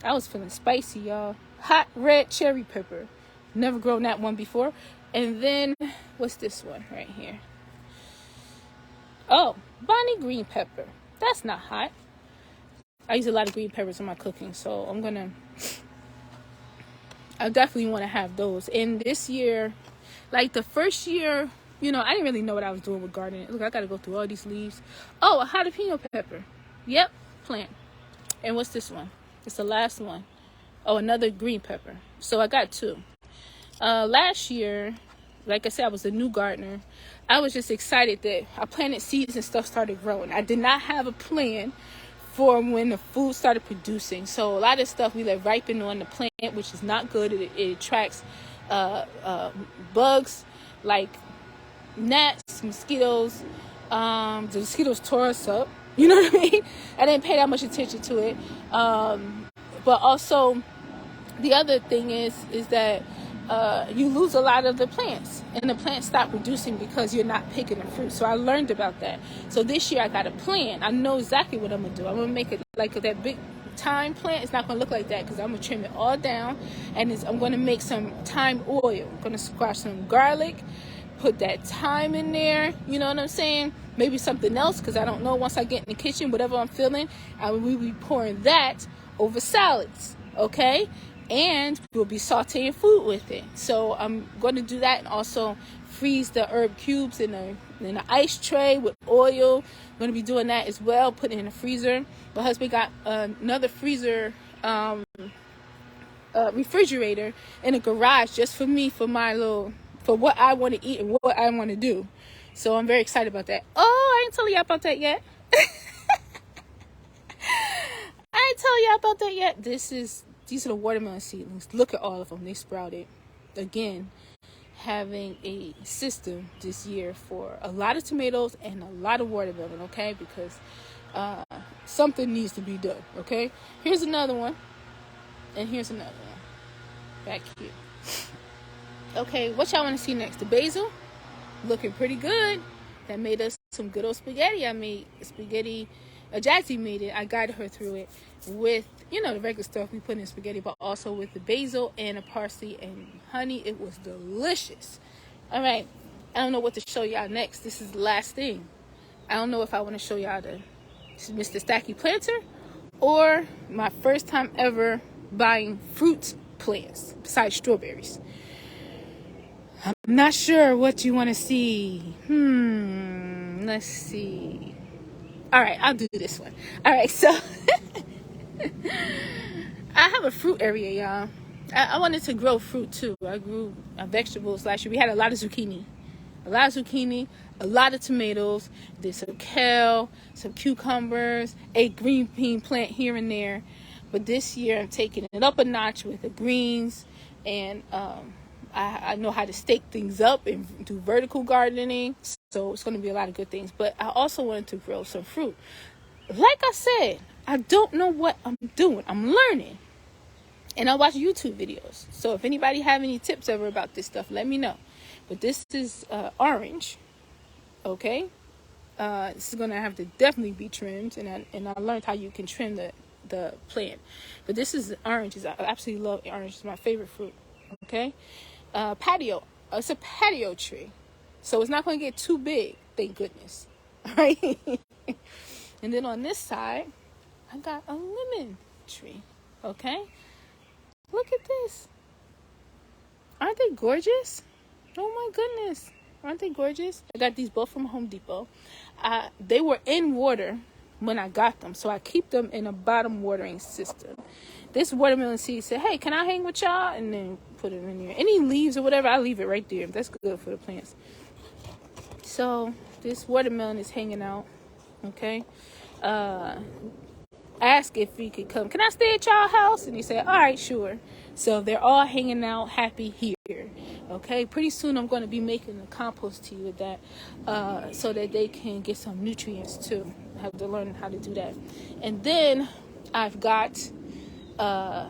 I was feeling spicy, y'all. Hot red cherry pepper. Never grown that one before. And then, what's this one right here? Oh, Bonnie green pepper. That's not hot. I use a lot of green peppers in my cooking, so I definitely want to have those. And this year, like the first year, I didn't really know what I was doing with gardening. Look, I got to go through all these leaves. Oh, a jalapeno pepper. Yep, plant. And what's this one? It's the last one. Oh, another green pepper. So I got 2. Last year, like I said, I was a new gardener. I was just excited that I planted seeds and stuff started growing. I did not have a plan for when the food started producing. So a lot of stuff we let ripen on the plant, which is not good. It attracts bugs like gnats, mosquitoes. The mosquitoes tore us up. You know what I mean? I didn't pay that much attention to it. But also, the other thing is that you lose a lot of the plants. And the plants stop producing because you're not picking the fruit. So I learned about that. So this year I got a plan. I know exactly what I'm going to do. I'm going to make it like that big thyme plant. It's not going to look like that because I'm going to trim it all down. And I'm going to make some thyme oil. I'm going to squash some garlic. Put that thyme in there, you know what I'm saying? Maybe something else, because I don't know. Once I get in the kitchen, whatever I'm feeling, I will be pouring that over salads, okay? And we'll be sauteing food with it. So I'm going to do that, and also freeze the herb cubes in an ice tray with oil. I'm going to be doing that as well, put it in the freezer. My husband got another freezer refrigerator in a garage just for me, for what I want to eat and what I want to do. So I'm very excited about that. Oh, I ain't telling y'all about that yet. I ain't telling y'all about that yet. These are the watermelon seedlings. Look at all of them. They sprouted. Again, having a system this year for a lot of tomatoes and a lot of watermelon, okay? Because something needs to be done, okay? Here's another one. And here's another one. Back here. Okay, what y'all want to see next? The basil, looking pretty good. That made us some good old spaghetti. I made spaghetti. Jazzy made it. I guided her through it with, the regular stuff we put in spaghetti, but also with the basil and the parsley and honey. It was delicious. All right, I don't know what to show y'all next. This is the last thing. I don't know if I want to show y'all the Mr. Stacky planter or my first time ever buying fruit plants besides strawberries. I'm not sure what you want to see. Let's see. All right, I'll do this one. All right, so I have a fruit area, y'all. I wanted to grow fruit too. I grew vegetables last year. We had a lot of zucchini, a lot of tomatoes. Did some kale, some cucumbers, a green bean plant here and there. But this year I'm taking it up a notch with the greens, and I know how to stake things up and do vertical gardening. So it's going to be a lot of good things. But I also wanted to grow some fruit. Like I said, I don't know what I'm doing. I'm learning. And I watch YouTube videos. So if anybody have any tips ever about this stuff, let me know. But this is orange. Okay. This is going to have to definitely be trimmed. And I learned how you can trim the plant. But this is oranges. I absolutely love oranges. It's my favorite fruit. Okay, patio. It's a patio tree, so it's not going to get too big. Thank goodness. Right. And then on this side, I got a lemon tree. Okay, look at this. Aren't they gorgeous? Oh my goodness. Aren't they gorgeous? I got these both from Home Depot. They were in water when I got them, so I keep them in a bottom watering system. This watermelon seed said, hey, can I hang with y'all? And then put it in there. Any leaves or whatever, I leave it right there. That's good for the plants. So this watermelon is hanging out. Okay. Ask if we could come. Can I stay at y'all house? And he said, all right, sure. So they're all hanging out happy here. Okay, pretty soon I'm going to be making a compost tea with that, so that they can get some nutrients too. I have to learn how to do that. And then I've got a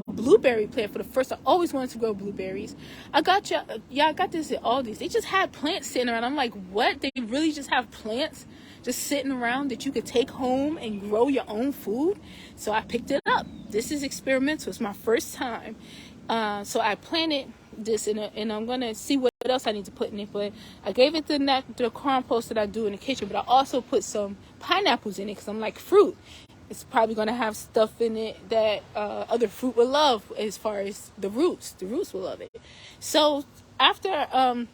blueberry plant for the first. I always wanted to grow blueberries. I got I got this at Aldi's. They just had plants sitting around. I'm like, what? They really just have plants just sitting around that you could take home and grow your own food? So I picked it up. This is experimental. It's my first time. So I planted this and I'm gonna see what else I need to put in it. But I gave it the compost that I do in the kitchen. But I also put some pineapples in it because I'm like, fruit. It's probably gonna have stuff in it that other fruit will love. As far as the roots will love it. So after I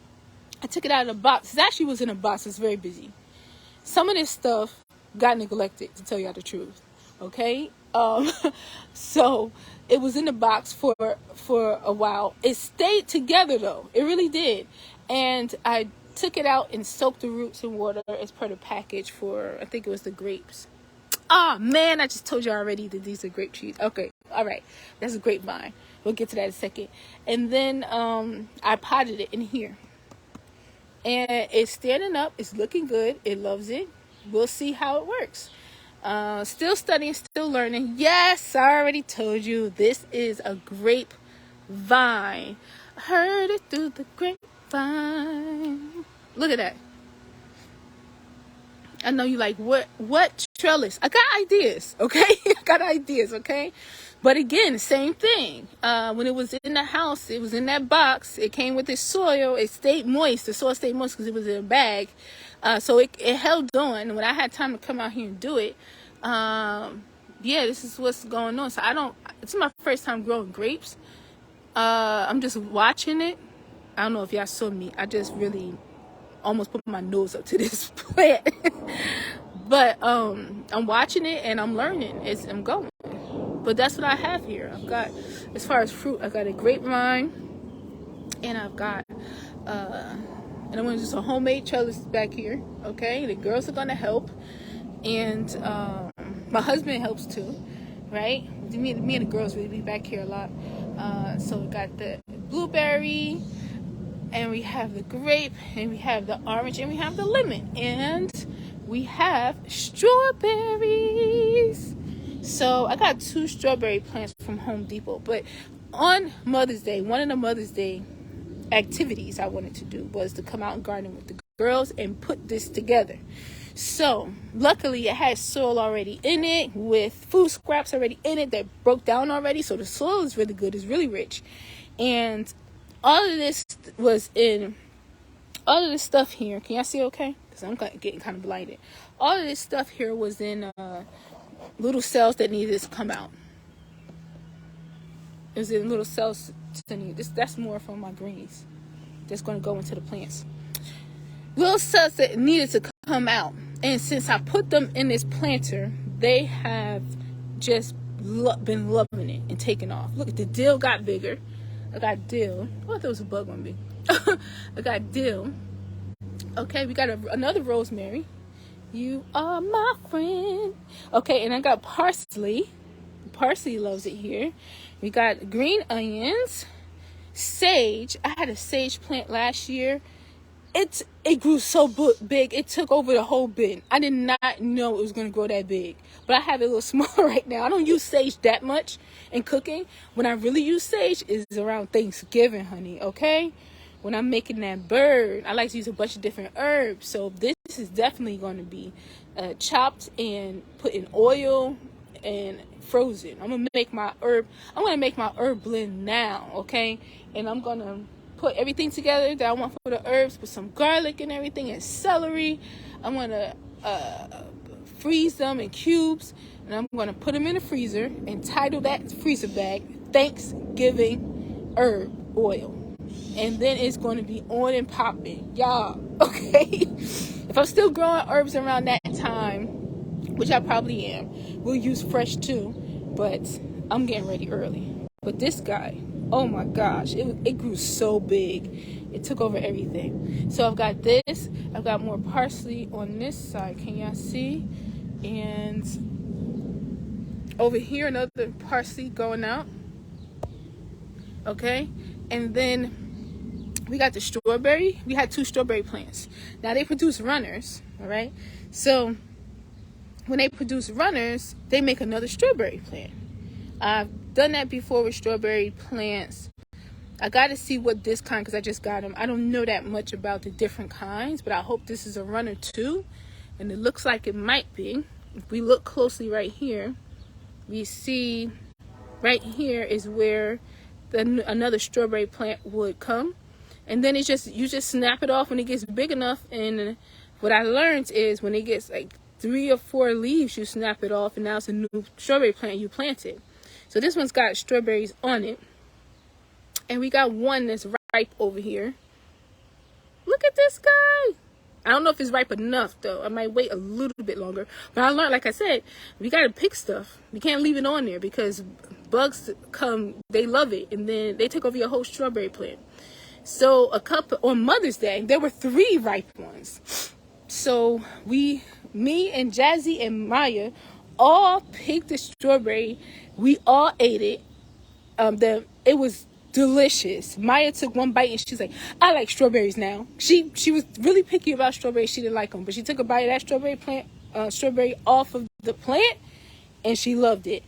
took it out of the box, it actually was in a box. It's very busy. Some of this stuff got neglected, to tell y'all the truth. Okay. So it was in the box for a while. It stayed together though. It really did. And I took it out and soaked the roots in water as per the package for, I think it was the grapes. Oh man, I just told you already that these are grape trees. Okay. All right. That's a grapevine. We'll get to that in a second. And then, I potted it in here and it's standing up. It's looking good. It loves it. We'll see how it works. Still studying, still learning. Yes, I already told you this is a grapevine. I heard it through the grapevine. Look at that. I know you like, what trellis? I got ideas, okay? I got ideas, okay? But again, same thing. When it was in the house, it was in that box. It came with the soil. It stayed moist. The soil stayed moist because it was in a bag. So it held on. When I had time to come out here and do it, yeah, this is what's going on. So it's my first time growing grapes. I'm just watching it. I don't know if y'all saw me. I just really almost put my nose up to this plant. But I'm watching it and I'm learning. I'm going. But that's what I have here. I've got, as far as fruit, I've got a grapevine, and I've got, and I'm going to do some homemade trellis back here. Okay, the girls are going to help, and my husband helps too, right? Me and the girls really be back here a lot. So we got the blueberry, and we have the grape, and we have the orange, and we have the lemon, and we have strawberries. So I got 2 strawberry plants from Home Depot. But on Mother's Day, one of the Mother's Day activities I wanted to do was to come out and garden with the girls and put this together. So luckily it had soil already in it with food scraps already in it that broke down already. So the soil is really good. It's really rich. And all of this stuff here. Can y'all see okay? Because I'm getting kind of blinded. All of this stuff here was in little cells that needed to come out. It was in little cells to need this. That's more from my greens. That's going to go into the plants. Little cells that needed to come out. And since I put them in this planter, they have just been loving it and taking off. Look, the dill got bigger. I got dill. I thought there was a bug on me. I got dill. Okay, we got another rosemary. You are my friend. Okay, and I got parsley. Parsley loves it here. We got green onions, sage. I had a sage plant last year. It grew so big, it took over the whole bin. I did not know it was going to grow that big. But I have it a little small right now. I don't use sage that much in cooking. When I really use sage is around Thanksgiving, honey, okay? When I'm making that bird, I like to use a bunch of different herbs. So this is definitely going to be chopped and put in oil and frozen. I'm gonna make my herb blend now, okay? And I'm gonna put everything together that I want for the herbs, with some garlic and everything, and celery. I'm gonna freeze them in cubes, and I'm gonna put them in the freezer and title that freezer bag Thanksgiving herb oil. And then it's going to be on and popping, y'all. Okay. If I'm still growing herbs around that time, which I probably am, we'll use fresh too, but I'm getting ready early. But this guy, oh my gosh, it grew so big. It took over everything. So I've got this. I've got more parsley on this side. Can y'all see? And over here, another parsley going out. Okay. And then we got the strawberry. We had 2 strawberry plants. Now they produce runners. All right. So when they produce runners, they make another strawberry plant. I've done that before with strawberry plants. I got to see what this kind, because I just got them. I don't know that much about the different kinds, but I hope this is a runner too. And it looks like it might be. If we look closely right here, we see right here is where another strawberry plant would come. And then you just snap it off when it gets big enough. And what I learned is when it gets like 3 or 4 leaves, you snap it off, and now it's a new strawberry plant you planted. So this one's got strawberries on it. And we got one that's ripe over here. Look at this guy. I don't know if it's ripe enough, though. I might wait a little bit longer. But I learned, like I said, we got to pick stuff. We can't leave it on there because bugs come, they love it, and then they take over your whole strawberry plant. So on Mother's Day, there were 3 ripe ones. So me and Jazzy and Maya all picked the strawberry. We all ate it. It was delicious. Maya took one bite and she's like, I like strawberries now. She was really picky about strawberries. She didn't like them, but she took a bite of that strawberry off of the plant, and she loved it.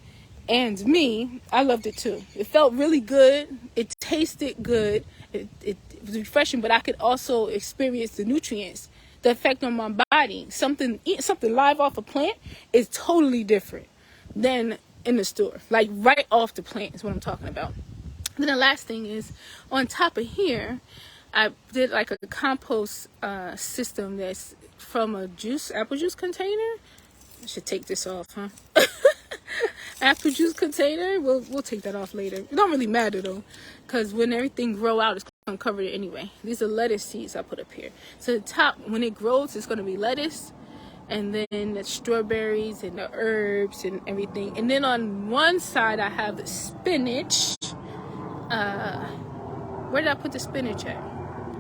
And me, I loved it too. It felt really good. It tasted good. It was refreshing, but I could also experience the nutrients, the effect on my body. Eating something live off a plant is totally different than in the store. Like right off the plant is what I'm talking about. Then the last thing is, on top of here, I did like a compost system that's from a apple juice container. I should take this off, huh? Apple juice container. We'll take that off later. It don't really matter though, because when everything grow out, it's gonna cover it anyway. These are lettuce seeds I put up here. So the top, when it grows, it's gonna be lettuce, and then the strawberries and the herbs and everything. And then on one side, I have the spinach. Where did I put the spinach at?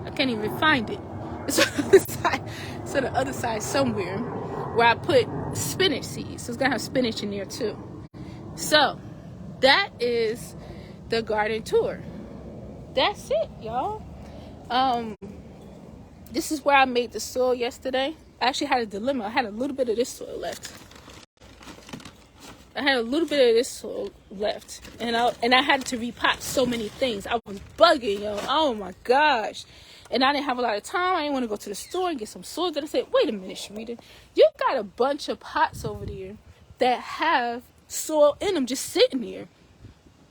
I can't even find it. It's on the other side. It's on the other side somewhere where I put spinach seeds. So it's gonna have spinach in there too. So that is the garden tour. That's it, y'all. This is where I made the soil yesterday. I actually had a dilemma. I had a little bit of this soil left. And I had to repot so many things. I was bugging, yo. Oh my gosh. And I didn't have a lot of time. I didn't want to go to the store and get some soil. Then I said, wait a minute, Sharita. You got a bunch of pots over there that have soil in them just sitting there.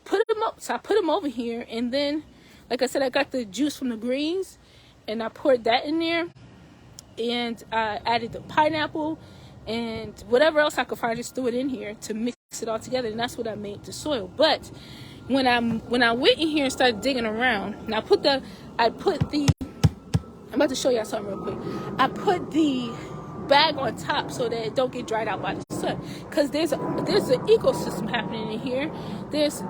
Put them up. So I put them over here. And then, like I said, I got the juice from the greens. And I poured that in there. And I added the pineapple. And whatever else I could find, just threw it in here to mix it all together. And that's what I made the soil. But when I went in here and started digging around, and I'm about to show y'all something real quick. I put the bag on top so that it don't get dried out by the sun. Because there's an ecosystem happening in here. There's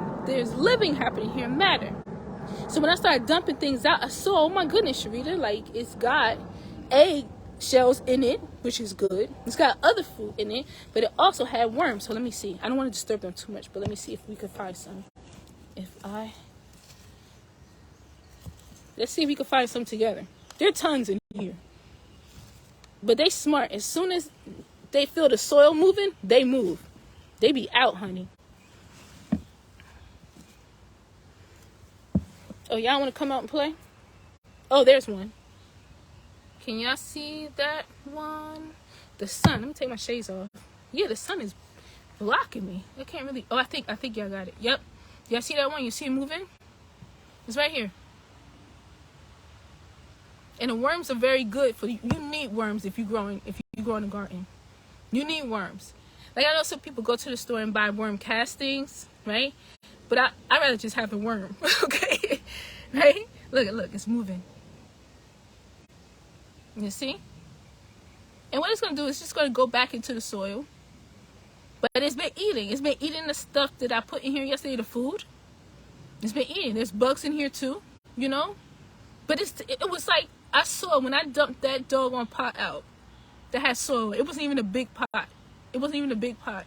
living happening here, matter. So when I started dumping things out, I saw, oh my goodness, Sharita, like it's got egg shells in it, which is good. It's got other food in it, but it also had worms. So let me see. I don't want to disturb them too much, but let me see if we can find some. Let's see if we can find some together. There are tons in here, but they smart. As soon as they feel the soil moving, they move. They be out, honey. Oh, y'all want to come out and play? Oh, there's one. Can y'all see that one? The sun. Let me take my shades off. Yeah, the sun is blocking me. I can't really. Oh, I think y'all got it. Yep. Y'all see that one? You see it moving? It's right here. And the worms are very good for you. You need worms if you grow in a garden. You need worms. Like, I know some people go to the store and buy worm castings, right? But I rather just have the worm, okay? Right? Look, it's moving. You see? And what it's going to do is just going to go back into the soil. But it's been eating. It's been eating the stuff that I put in here yesterday, the food. It's been eating. There's bugs in here too, you know? But it was like, I saw when I dumped that doggone pot out that had soil, it wasn't even a big pot. It wasn't even a big pot.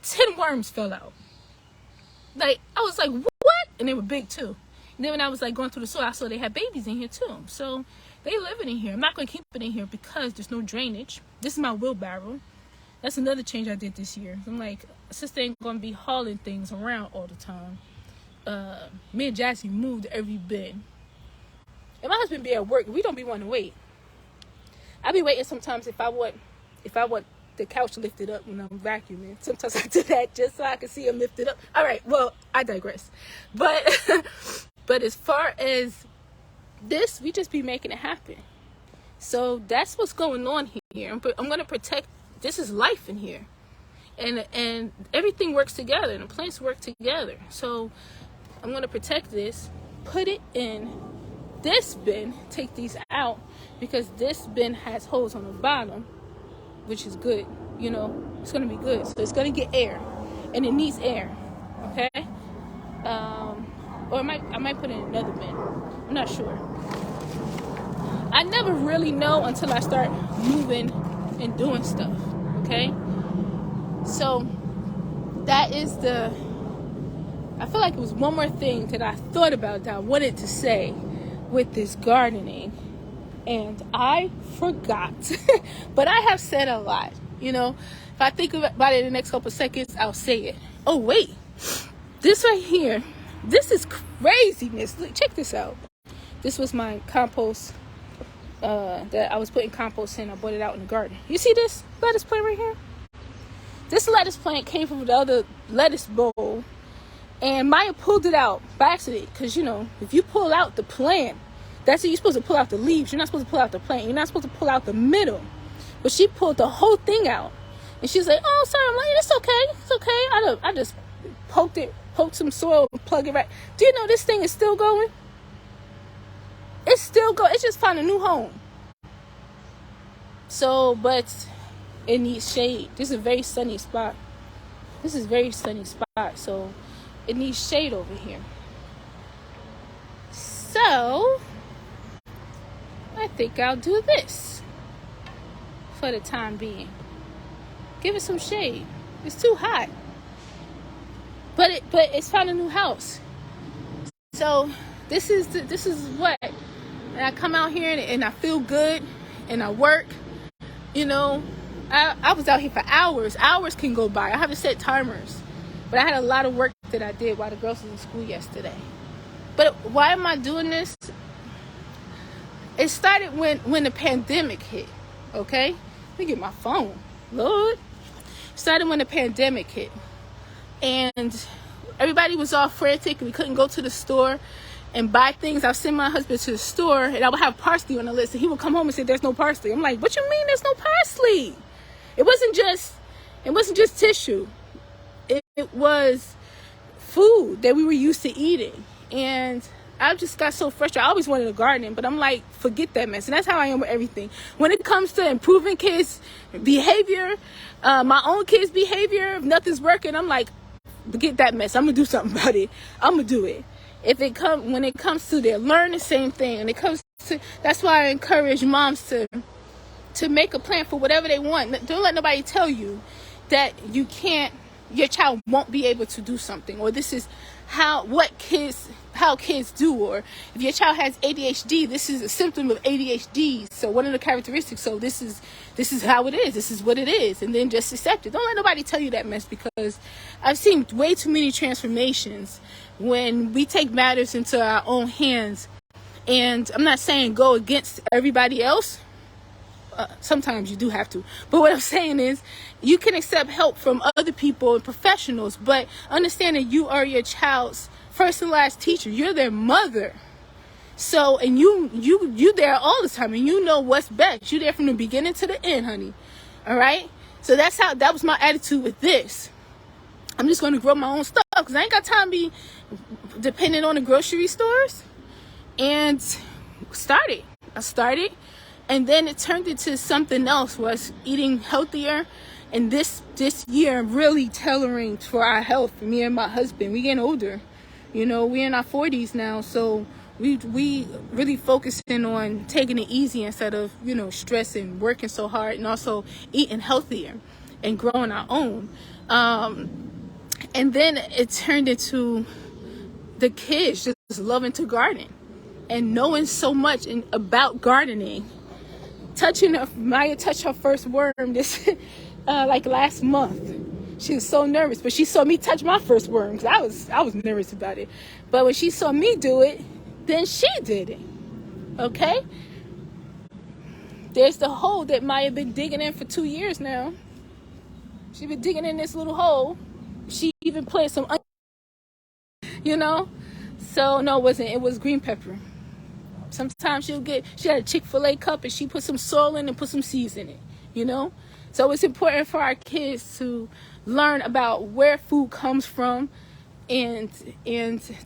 10 worms fell out. Like, I was like, what? And they were big too. And then when I was like going through the soil, I saw they had babies in here too. So they living in here. I'm not going to keep it in here because there's no drainage. This is my wheelbarrow. That's another change I did this year. I'm like, sister ain't going to be hauling things around all the time. Me and Jassy moved every bin. And my husband be at work. We don't be wanting to wait. I be waiting sometimes if I want the couch lifted up when I'm vacuuming. Sometimes I do that just so I can see him lifted up. All right, well, I digress. But but as far as this, we just be making it happen. So that's what's going on here. I'm going to protect. This is life in here. And everything works together, and the plants work together. So I'm going to protect this, put it in this bin, take these out, because this bin has holes on the bottom, which is good. You know, it's going to be good. So it's going to get air, and it needs air, okay? Or I might put it in another bin. I'm not sure. I never really know until I start moving and doing stuff, okay? So that is I feel like it was one more thing that I thought about that I wanted to say with this gardening, and I forgot. But I have said a lot, you know. If I think about it in the next couple of seconds, I'll say it. Oh wait, this right here, this is craziness. Look, check this out. This was my compost that I was putting compost in. I brought it out in the garden. You see this lettuce plant right here? This lettuce plant came from the other lettuce bowl, and Maya pulled it out by accident. Because, you know, if you pull out the plant, that's it. You're supposed to pull out the leaves. You're not supposed to pull out the plant. You're not supposed to pull out the middle. But she pulled the whole thing out. And she's like, oh, sorry. I'm like, it's okay. It's okay. I just poked some soil and plug it right. Do you know this thing is still going? It's still going. It just found a new home. So, but it needs shade. This is a very sunny spot. So it needs shade over here. So I think I'll do this for the time being. Give it some shade. It's too hot. But it's found a new house. So this is what. And I come out here and I feel good and I work. You know, I was out here for hours. Hours can go by. I have to set timers. But I had a lot of work that I did while the girls was in school yesterday. But why am I doing this? It started when the pandemic hit, okay? Let me get my phone. Lord. It started when the pandemic hit. And everybody was all frantic. We couldn't go to the store and buy things. I'll send my husband to the store, and I would have parsley on the list, and he would come home and say, there's no parsley. I'm like, what you mean there's no parsley? It wasn't just tissue. It was food that we were used to eating. And I just got so frustrated. I always wanted a garden, but I'm like, forget that mess. And that's how I am with everything. When it comes to improving kids' behavior, my own kids' behavior, if nothing's working, I'm like, forget that mess. I'm going to do something about it. I'm going to do it. When it comes to their learning, same thing. And it comes to, that's why I encourage moms to make a plan for whatever they want. Don't let nobody tell you that your child won't be able to do something, or this is how kids do, or if your child has ADHD, this is a symptom of ADHD. So one of the characteristics, so this is how it is. This is what it is, and then just accept it. Don't let nobody tell you that mess, because I've seen way too many transformations when we take matters into our own hands. And I'm not saying go against everybody else, sometimes you do have to. But what I'm saying is, you can accept help from other people and professionals, but understand that you are your child's first and last teacher. You're their mother. So, and you there all the time, and you know what's best. You there from the beginning to the end, honey. All right. So that was my attitude with this. I'm just going to grow my own stuff because I ain't got time to be dependent on the grocery stores. And I started, and then it turned into something else. Was eating healthier, and this year really tailoring for our health. Me and my husband, we getting older. You know, we're in our 40s now, so we really focusing on taking it easy instead of, you know, stressing, working so hard, and also eating healthier and growing our own. And then it turned into the kids just loving to garden and knowing so much about gardening. Maya touched her first worm this like last month. She was so nervous, but she saw me touch my first worm because I was nervous about it. But when she saw me do it, then she did it. Okay? There's the hole that Maya been digging in for 2 years now. She been digging in this little hole. She even planted some you know? So no, it wasn't. It was green pepper. Sometimes she had a Chick-fil-A cup and she put some soil in and put some seeds in it, you know? So it's important for our kids to learn about where food comes from and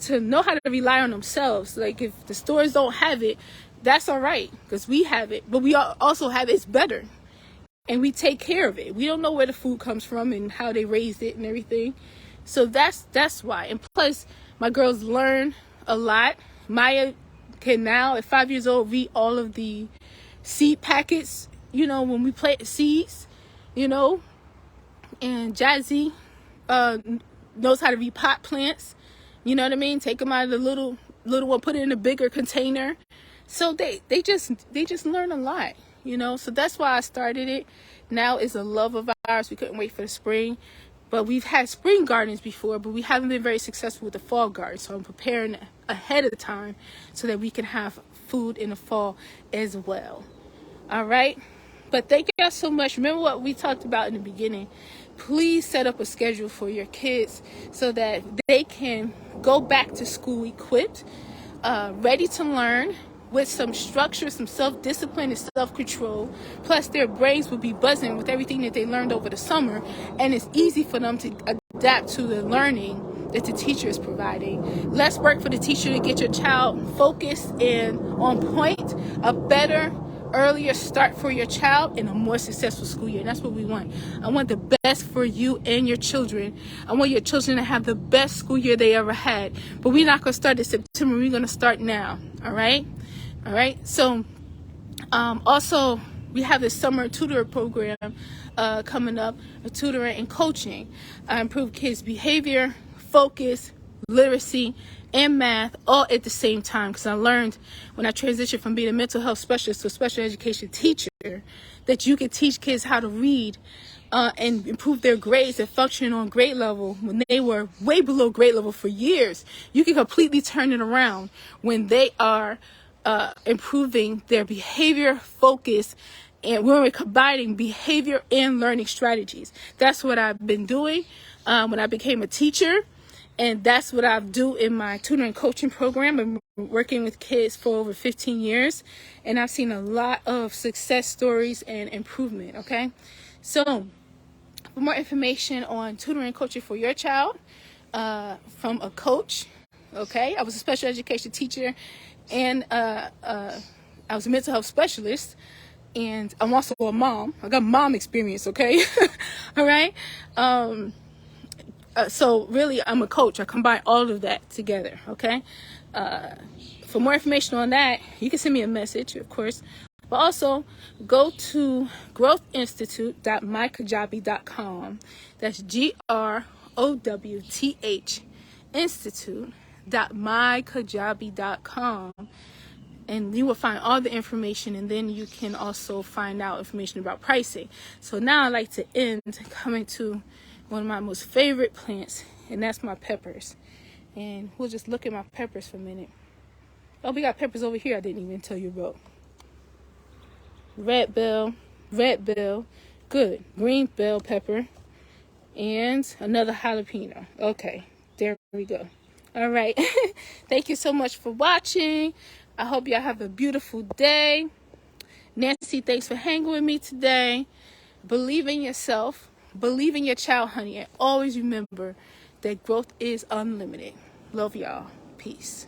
to know how to rely on themselves. Like, if the stores don't have it, that's all right, because we have it, but we also have it's better. And we take care of it. We don't know where the food comes from and how they raised it and everything. So that's why. And plus, my girls learn a lot. Maya can now, at 5 years old, read all of the seed packets, you know, when we plant seeds, you know. And Jazzy knows how to repot plants, you know what I mean? Take them out of the little one, put it in a bigger container. So they just learn a lot, you know. So that's why I started it. Now it's a love of ours. We couldn't wait for the spring. But we've had spring gardens before, but we haven't been very successful with the fall garden. So I'm preparing ahead of time so that we can have food in the fall as well. All right? But thank you guys so much. Remember what we talked about in the beginning. Please set up a schedule for your kids so that they can go back to school equipped, ready to learn, with some structure, some self-discipline and self-control. Plus, their brains will be buzzing with everything that they learned over the summer, and it's easy for them to adapt to the learning that the teacher is providing. Less work for the teacher to get your child focused and on point. A better, earlier start for your child and a more successful school year. And that's what we want. I want the best for you and your children. I want your children to have the best school year they ever had. But we're not going to start in September. We're going to start now. All right? All right. So also, we have this summer tutor program coming up, tutoring and coaching. Improve kids' behavior, focus, literacy, and math all at the same time. Because I learned when I transitioned from being a mental health specialist to a special education teacher that you can teach kids how to read and improve their grades and function on grade level when they were way below grade level for years. You can completely turn it around when they are improving their behavior, focus, and when we're combining behavior and learning strategies. That's what I've been doing when I became a teacher, and that's what I do in my tutoring coaching program. I'm working with kids for over 15 years, and I've seen a lot of success stories and improvement, okay? So, for more information on tutoring and coaching for your child from a coach, okay? I was a special education teacher, and I was a mental health specialist, and I'm also a mom. I got mom experience, okay? All right? So really, I'm a coach. I combine all of that together, okay? For more information on that, you can send me a message, of course. But also, go to growthinstitute.mykajabi.com. That's GROWTH Institute.mykajabi.com. And you will find all the information, and then you can also find out information about pricing. So now I'd like to end coming to one of my most favorite plants, and that's my peppers. And we'll just look at my peppers for a minute. Oh, we got peppers over here I didn't even tell you about. red bell, good, green bell pepper, and another jalapeno. Okay, there we go. All right. Thank you so much for watching. I hope y'all have a beautiful day. Nancy, thanks for hanging with me today. Believe in yourself. Believe in your child, honey. And always remember that growth is unlimited. Love y'all. Peace.